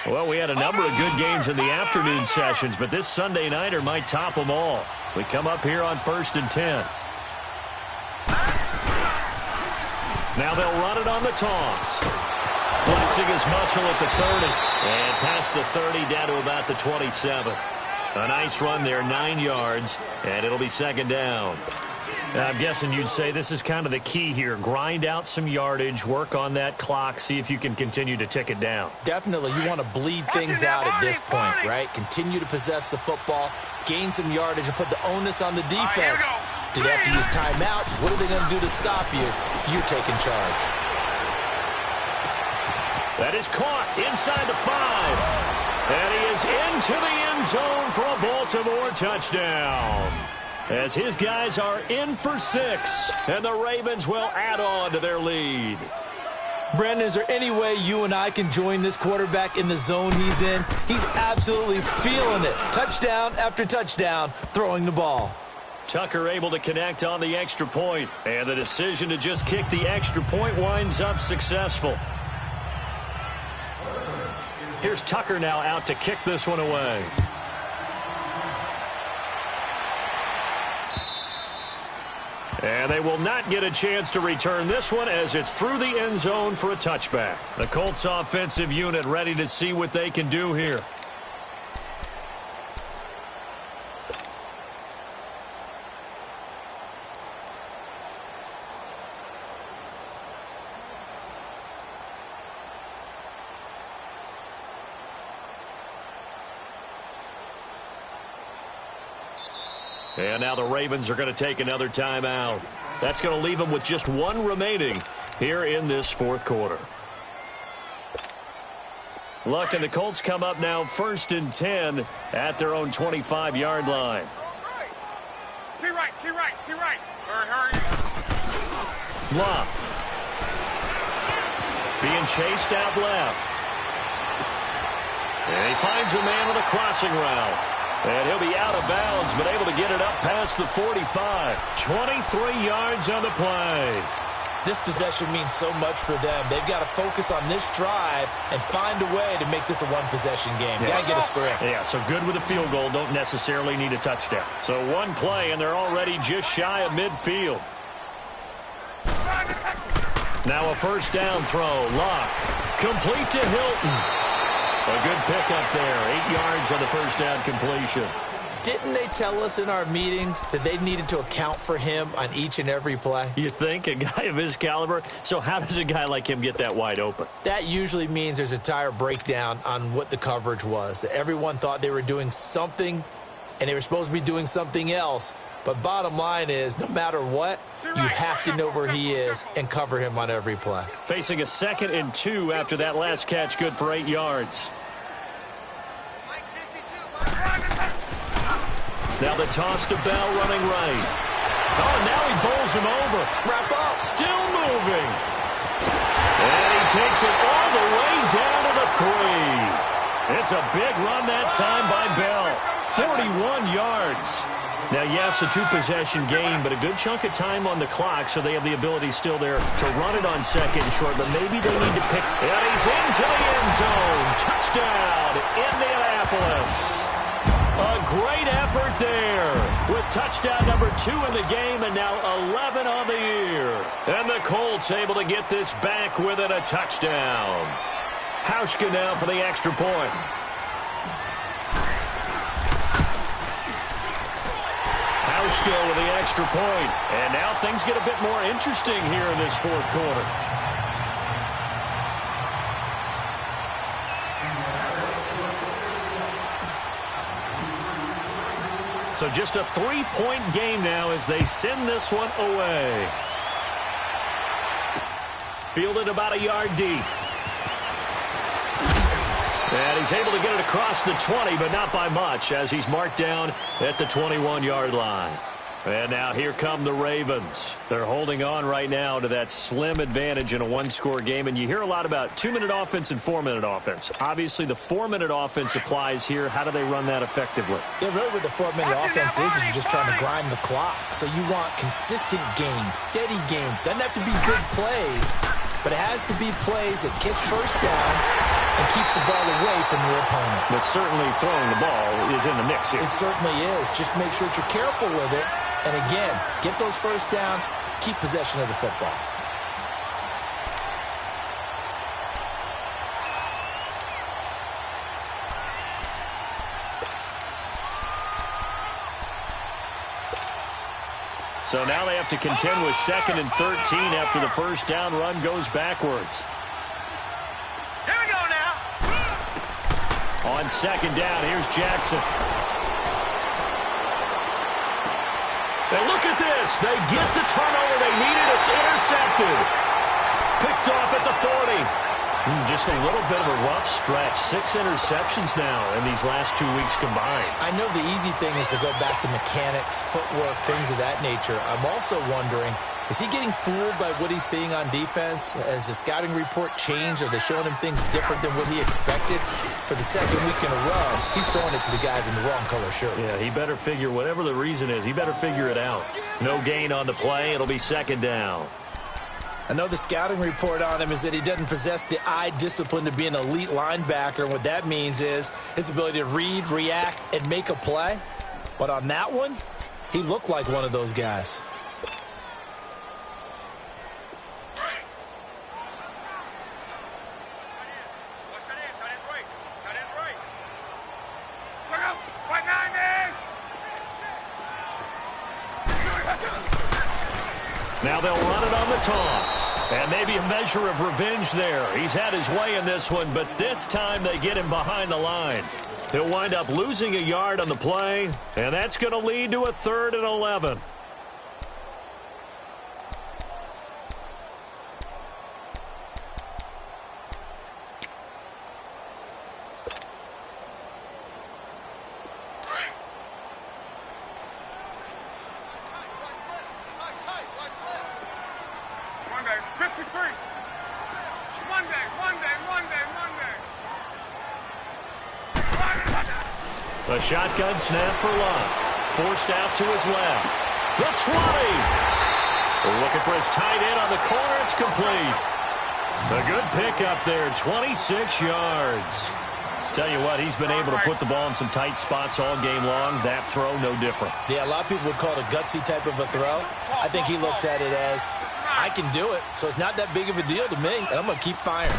S3: Well, we had a number of good games in the afternoon sessions, but this Sunday nighter might top them all. So we come up here on 1st and 10. Now they'll run it on the toss. Flexing his muscle at the 30. And past the 30 down to about the 27. A nice run there, 9 yards, and it'll be second down. I'm guessing you'd say this is kind of the key here. Grind out some yardage, work on that clock, see if you can continue to tick it down.
S4: Definitely. You want to bleed things out at this point, right? Continue to possess the football, gain some yardage, and put the onus on the defense. Do they have to use timeouts? What are they going to do to stop you? You're taking charge.
S3: That is caught inside the 5. And he is into the end zone for a Baltimore touchdown. As his guys are in for 6, and the Ravens will add on to their lead.
S4: Brandon, is there any way you and I can join this quarterback in the zone he's in? He's absolutely feeling it. Touchdown after touchdown, throwing the ball.
S3: Tucker able to connect on the extra point, and the decision to just kick the extra point winds up successful. Here's Tucker now out to kick this one away. And they will not get a chance to return this one as it's through the end zone for a touchback. The Colts offensive unit ready to see what they can do here. And now the Ravens are going to take another timeout. That's going to leave them with just 1 remaining here in this 4th quarter. Look, and the Colts come up now 1st and 10 at their own 25-yard line.
S5: Key right. Hurry.
S3: Love. Being chased out left. And he finds a man with a crossing route. And he'll be out of bounds, but able to get it up past the 45. 23 yards on the play.
S4: This possession means so much for them. They've got to focus on this drive and find a way to make this a one-possession game.
S3: Yes.
S4: Got to get a script.
S3: Yeah, so good with a field goal. Don't necessarily need a touchdown. So 1 play, and they're already just shy of midfield. Now a first down throw. Locke. Complete to Hilton. A good pickup there. 8 yards on the first down completion.
S4: Didn't they tell us in our meetings that they needed to account for him on each and every play?
S3: You think? A guy of his caliber? So how does a guy like him get that wide open?
S4: That usually means there's a tire breakdown on what the coverage was. Everyone thought they were doing something, and they were supposed to be doing something else. But bottom line is, no matter what, you have to know where he is and cover him on every play.
S3: Facing a 2nd and 2 after that last catch, good for 8 yards. Now the toss to Bell running right. Oh, now he bowls him over.
S4: Wrap up.
S3: Still moving. And he takes it all the way down to the 3. It's a big run that time by Bell. 41 yards. Now, yes, a 2-possession game, but a good chunk of time on the clock, so they have the ability still there to run it on 2nd and short, but maybe they need to pick. And he's into the end zone. Touchdown, Indianapolis. A great effort there with touchdown number 2 in the game and now 11 on the year. And the Colts able to get this back within a touchdown. Hauschka now for the extra point. Hauschka with the extra point. And now things get a bit more interesting here in this 4th quarter. So just a 3-point game now as they send this one away. Fielded about a yard deep. And he's able to get it across the 20, but not by much, as he's marked down at the 21-yard line. And now here come the Ravens. They're holding on right now to that slim advantage in a one-score game. And you hear a lot about 2-minute offense and 4-minute offense. Obviously, the 4-minute offense applies here. How do they run that effectively?
S4: Yeah, really what the 4-minute offense is you're just trying to grind the clock. So you want consistent gains, steady gains. Doesn't have to be big plays, but it has to be plays that gets first downs and keeps the ball away from your opponent.
S3: But certainly throwing the ball is in the mix here.
S4: It certainly is. Just make sure that you're careful with it. And again, get those first downs, keep possession of the football.
S3: So now they have to contend with 2nd and 13 after the first down run goes backwards.
S5: Here we go now.
S3: On 2nd down, here's Jackson. And look at this. They get the turnover they needed. It's intercepted. Picked off at the 40. Just a little bit of a rough stretch. 6 interceptions now in these last 2 weeks combined.
S4: I know the easy thing is to go back to mechanics, footwork, things of that nature. I'm also wondering, is he getting fooled by what he's seeing on defense? Has the scouting report changed? Are they showing him things different than what he expected? For the 2nd week in a row, he's throwing it to the guys in the wrong color shirts.
S3: Yeah, he better figure, whatever the reason is, he better figure it out. No gain on the play. It'll be 2nd down.
S4: I know the scouting report on him is that he doesn't possess the eye discipline to be an elite linebacker. And what that means is his ability to read, react, and make a play. But on that one, he looked like one of those guys.
S3: Now they'll run it on the toss. And maybe a measure of revenge there. He's had his way in this one, but this time they get him behind the line. He'll wind up losing a yard on the play, and that's going to lead to a 3rd and 11. A shotgun snap for Luck. Forced out to his left. The 20. Looking for his tight end on the corner. It's complete. A good pickup there. 26 yards. Tell you what, he's been able to put the ball in some tight spots all game long. That throw, no different.
S4: Yeah, a lot of people would call it a gutsy type of a throw. I think he looks at it as, I can do it, so it's not that big of a deal to me, and I'm going to keep firing.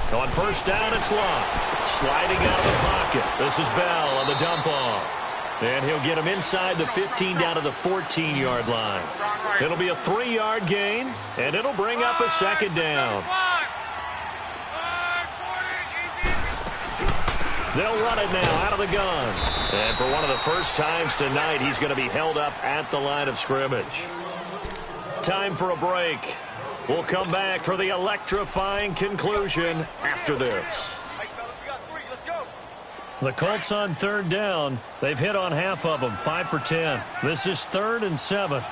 S3: On 1st down, it's Luck. Sliding out of the pocket. This is Bell on the dump off. And he'll get him inside the 15 down to the 14-yard line. It'll be a 3-yard gain, and it'll bring up a 2nd down. They'll run it now out of the gun. And for one of the first times tonight, he's going to be held up at the line of scrimmage. Time for a break. We'll come back for the electrifying conclusion after this. The Colts on 3rd down. They've hit on half of them, 5 for 10. This is 3rd and 7.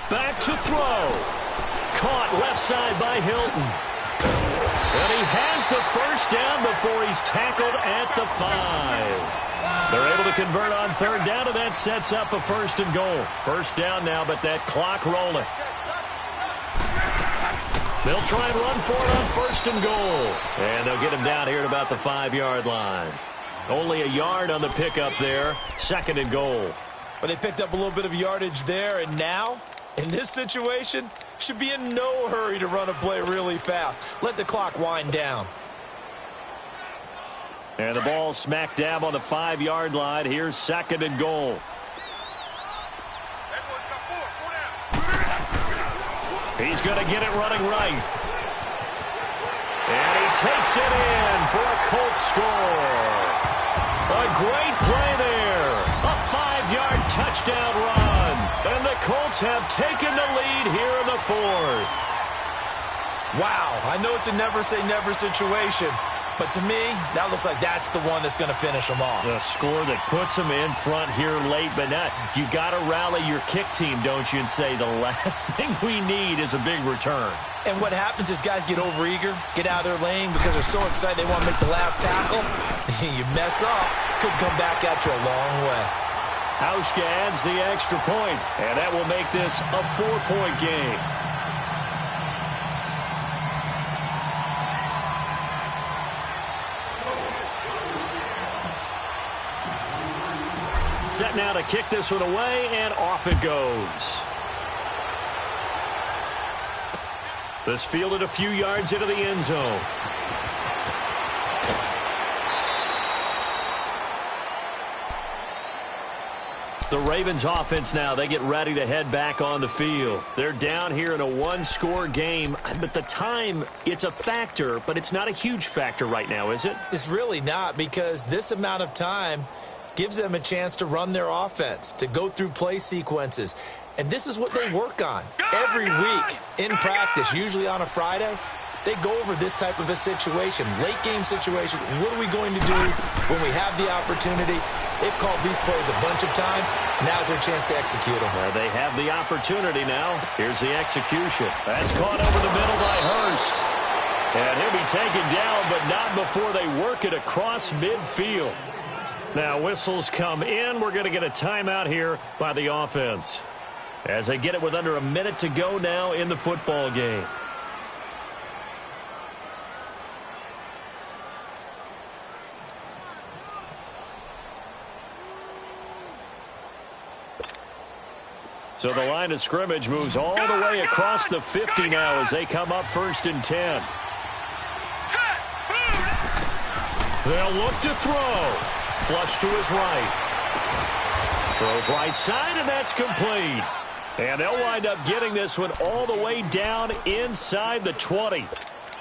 S3: Back to throw. Caught left side by Hilton. And he has the first down before he's tackled at the 5. They're able to convert on 3rd down, and that sets up a 1st and goal. First down now, but that clock rolling. They'll try and run for it on 1st and goal. And they'll get him down here at about the 5-yard line. Only a yard on the pickup there. 2nd and goal.
S4: But they picked up a little bit of yardage there, and now, in this situation, should be in no hurry to run a play really fast. Let the clock wind down.
S3: And the ball smack dab on the 5-yard line. Here's 2nd and goal. He's going to get it running right. And he takes it in for a Colts score. great play there. A 5-yard touchdown run. And the Colts have taken the lead here in the fourth.
S4: Wow, I know it's a never-say-never situation, but to me, that looks like that's the one that's going to finish them off.
S3: The score that puts them in front here late, but now you got to rally your kick team, don't you, and say the last thing we need is a big return.
S4: And what happens is guys get overeager, get out of their lane because they're so excited they want to make the last tackle. You mess up, could come back at you a long way.
S3: Hauschka adds the extra point, and that will make this a 4-point game. Set now to kick this one away, and off it goes. This fielded a few yards into the end zone. The Ravens offense now, they get ready to head back on the field. They're down here in a one-score game, but the time, it's a factor, but it's not a huge factor right now, is it?
S4: It's really not, because this amount of time gives them a chance to run their offense, to go through play sequences. And this is what they work on every week in practice, usually on a Friday. They go over this type of a situation, late-game situation. What are we going to do when we have the opportunity? They've called these plays a bunch of times. Now's their chance to execute them.
S3: Well, they have the opportunity now. Here's the execution. That's caught over the middle by Hurst. And he'll be taken down, but not before they work it across midfield. Now, whistles come in. We're going to get a timeout here by the offense, as they get it with under a minute to go now in the football game. So the line of scrimmage moves all the way across the 50 now as they come up 1st and 10. They'll look to throw. Flush to his right. Throws right side, and that's complete. And they'll wind up getting this one all the way down inside the 20.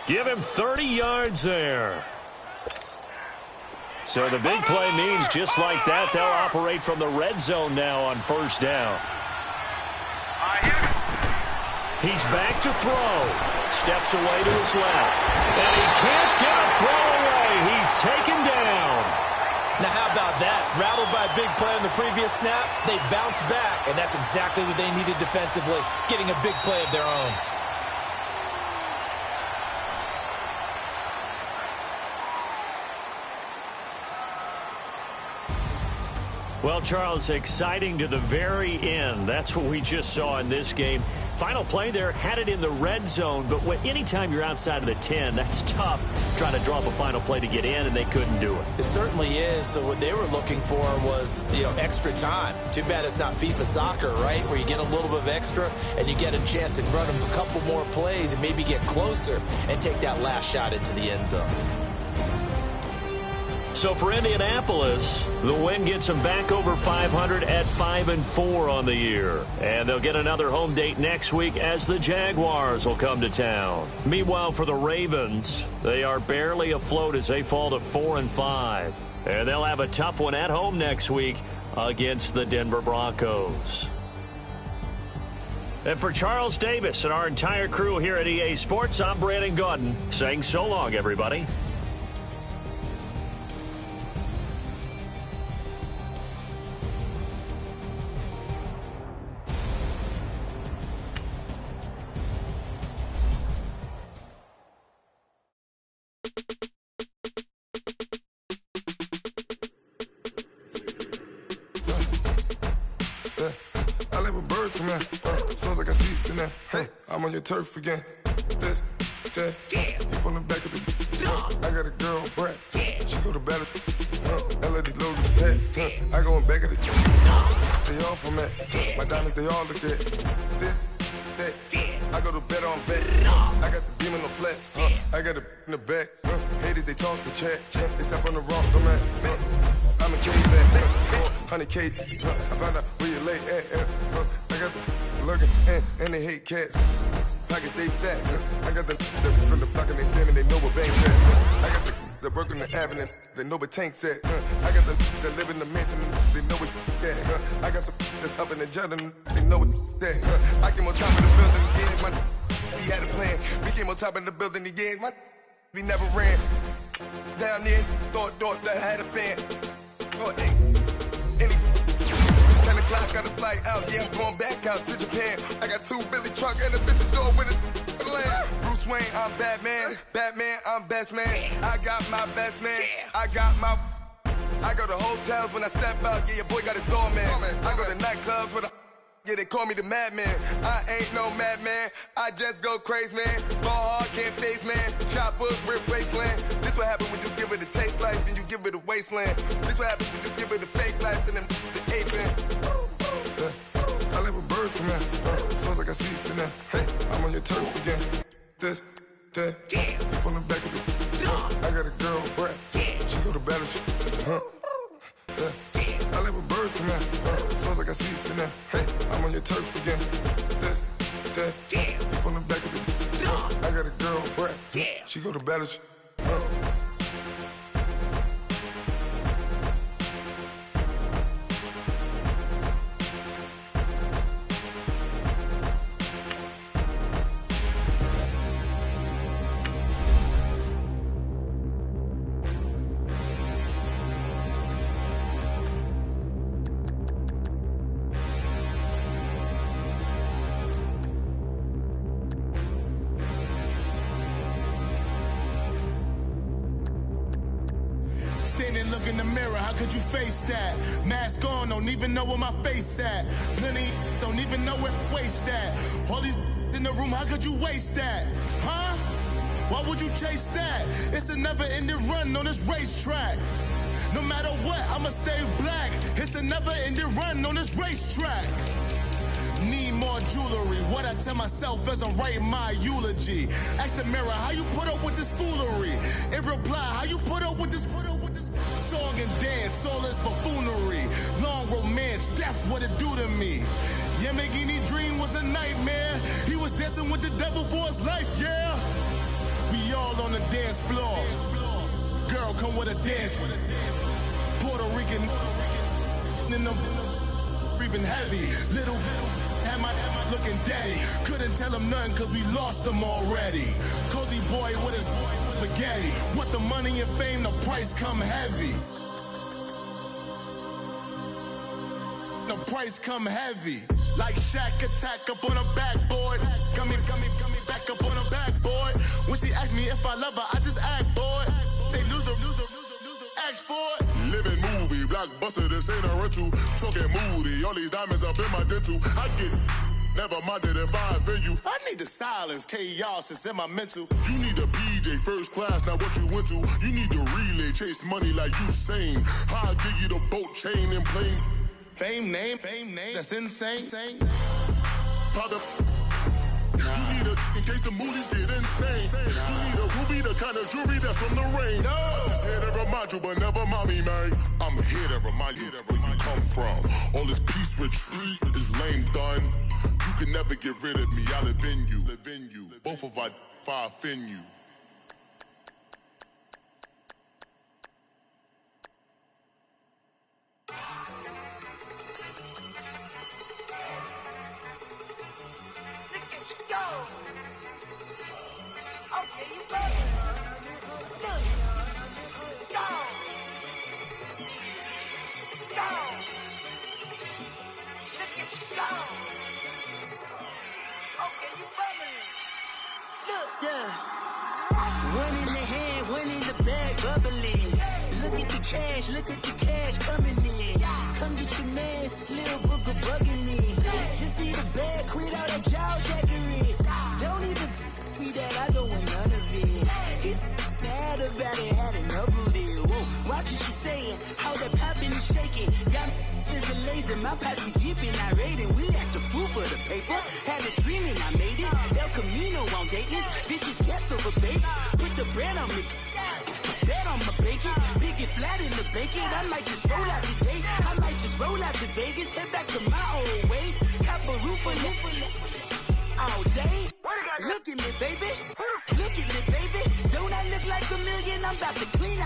S3: Give him 30 yards there. So the big play means just like that, they'll operate from the red zone now on 1st down. He's back to throw. Steps away to his left. And he can't get a throw away. He's taken down.
S4: Now, how about that? Rattled by a big play on the previous snap, they bounce back, and that's exactly what they needed defensively, getting a big play of their own.
S3: Well, Charles, exciting to the very end. That's what we just saw in this game. Final play there, had it in the red zone, but anytime you're outside of the 10, that's tough trying to draw up a final play to get in, and they couldn't do it.
S4: It certainly is. So what they were looking for was, extra time. Too bad it's not FIFA soccer, right, where you get a little bit of extra and you get a chance to run a couple more plays and maybe get closer and take that last shot into the end zone.
S3: So for Indianapolis, the win gets them back over 500 at 5-4 on the year. And they'll get another home date next week as the Jaguars will come to town. Meanwhile, for the Ravens, they are barely afloat as they fall to 4-5. And they'll have a tough one at home next week against the Denver Broncos. And for Charles Davis and our entire crew here at EA Sports, I'm Brandon Gaudin saying so long, everybody.
S6: Come here, sounds like I see it in there. Hey, I'm on your turf again. This, that, you from the back of the. I got a girl, Brad. She go to battle. LAD loaded the tag. I go in back of the. They all from that. My diamonds, they all look at. This, that. I go to bet on bet. I got the beam in the flats. I got it in the back. Haters, they talk the chat. They step on the rock, I'm at. I'm a K-back. 100K. I found out where you lay at. I got the lurking and they hate cats. Pockets, they fat. I got the from the block and they spamming, they know what bangs at. I got the that work on the avenue, they know what Tank said. I got the that live in the mansion, they know what that. I got some that's up in the jungle, they know what that. I came on top of the building, yeah, my we had a plan. We came on top of the building, yeah, my we never ran. Down there, thought that I had a fan. Oh, any 10 o'clock, got a flight out, yeah, I'm going back out to Japan. I got 2 Billy truck and a bitch door with a land. Bruce Wayne, I'm Batman. Batman, I'm best man. I got my best man. I go to hotels when I step out, yeah, your boy got a doorman. I go to nightclubs with a yeah, they call me the madman. I ain't no madman. I just go crazy, man. Ball hard, can't face, man. Choppers, rip wasteland. This what happens when you give it a taste life, then you give it a wasteland. This what happens when you give it a fake life, and then the ape in. I live with birds from that. Sounds like I see it in there. Hey, I'm on your turf again. This, that. Yeah. From the back of the. I got a girl, Brad. She go to battleship. I live with birds from that. Sounds like I see it in there. Hey, I'm on your turf again. This, that. Yeah. From the back of the. I got a girl, Brad. She go to battleship.
S2: Look in the mirror, how could you face that? Mask on, don't even know where my face at. Plenty don't even know where waste at. All these in the room, how could you waste that? Huh? Why would you chase that? It's a never-ending run on this racetrack. No matter what, I'ma stay black. It's a never-ending run on this racetrack. Need more jewelry, what I tell myself as I'm writing my eulogy. Ask the mirror, how you put up with this foolery? It reply, how you put up with this song and dance, soulless buffoonery. Long romance, death, what it do to me? Yamagini dream was a nightmare. He was dancing with the devil for his life, yeah. We all on the dance floor. Girl, come with a dance. Puerto Rican in the breathing heavy. Little had my looking daddy. Couldn't tell him nothing cause we lost him already. Cozy boy with his spaghetti. With the money and fame, the price come heavy. The price come heavy. Like Shaq attack up on a backboard. Got me back up on a backboard. When she asked me if I love her, I just act bored. Say loser, ask for it.
S7: Living movie, blockbuster, this ain't a rental. Talking moody, all these diamonds up in my dental. I get never minded if I offend you.
S2: I need the silence, chaos is in my mental.
S7: You need a PJ first class, not what you went to. You need the relay, chase money like you sane. I'll give you the boat chain and plane.
S2: Fame name, that's insane.
S7: Pop up. You need a in case the movies get insane. You need a ruby, the kind of jewelry that's from the rain. I'm just here to remind you, but never mind me, man. I'm here to remind you where you come from. All this peace retreat is lame done. You can never get rid of me. I live in you. Both of I offend you.
S5: Okay, you got it. Good. Go. Look at you go. Okay, you bumming. Look.
S8: Yeah. One in the hand, one in the bag, bubbling. Look at the cash coming in. Come get your man, Slim Booker bugging me. Just need a bag, quit all that jaw jackery. Don't even be that, I don't want none of it. He's mad about it, had enough of it. Whoa, watch what you saying, how that poppin' and shaking. Got is a lazy, my posse deep and I raiding. We act a fool for the paper, had a dream and I made it. El Camino on Dayton's, bitches guess over bait. Put the bread on me, bet on my bacon. Big and flat in the bacon, I might just roll out today. I might just roll out to Vegas, head back to my old ways. Have a roof for all day. Look at me, baby. Look at me, baby. Don't I look like a million? I'm about to clean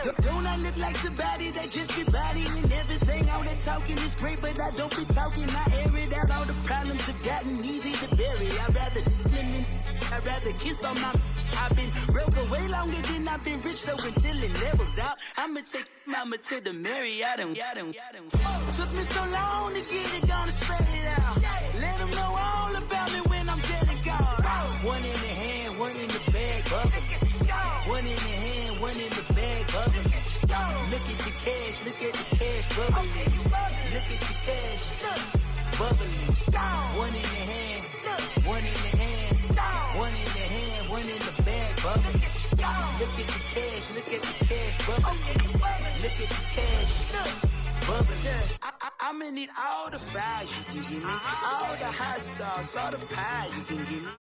S8: Don't I look like somebody that just be bodying everything? All that talking is great, but I don't be talking. I air it out. All the problems have gotten easy to bury. I'd rather kiss on my. I've been broke way longer than I've been rich, so until it levels out, I'ma take mama to the Marriott and took me so long to get it, gonna spread it out. Let them know all about me when I'm dead and gone. One in the hand, one in the bag, bubbling. One in the hand, one in the bag, bubbling. Look at the cash, look at the cash, bubbling. Look at the cash, bubbling. One in the hand, one in the hand, one in the hand, one in the bag, bubbling. Look at the cash, look at the cash, bubbling. Look at the cash, bubbling. I'ma need all the fries you can give me, all the hot sauce, all the pie you can give me.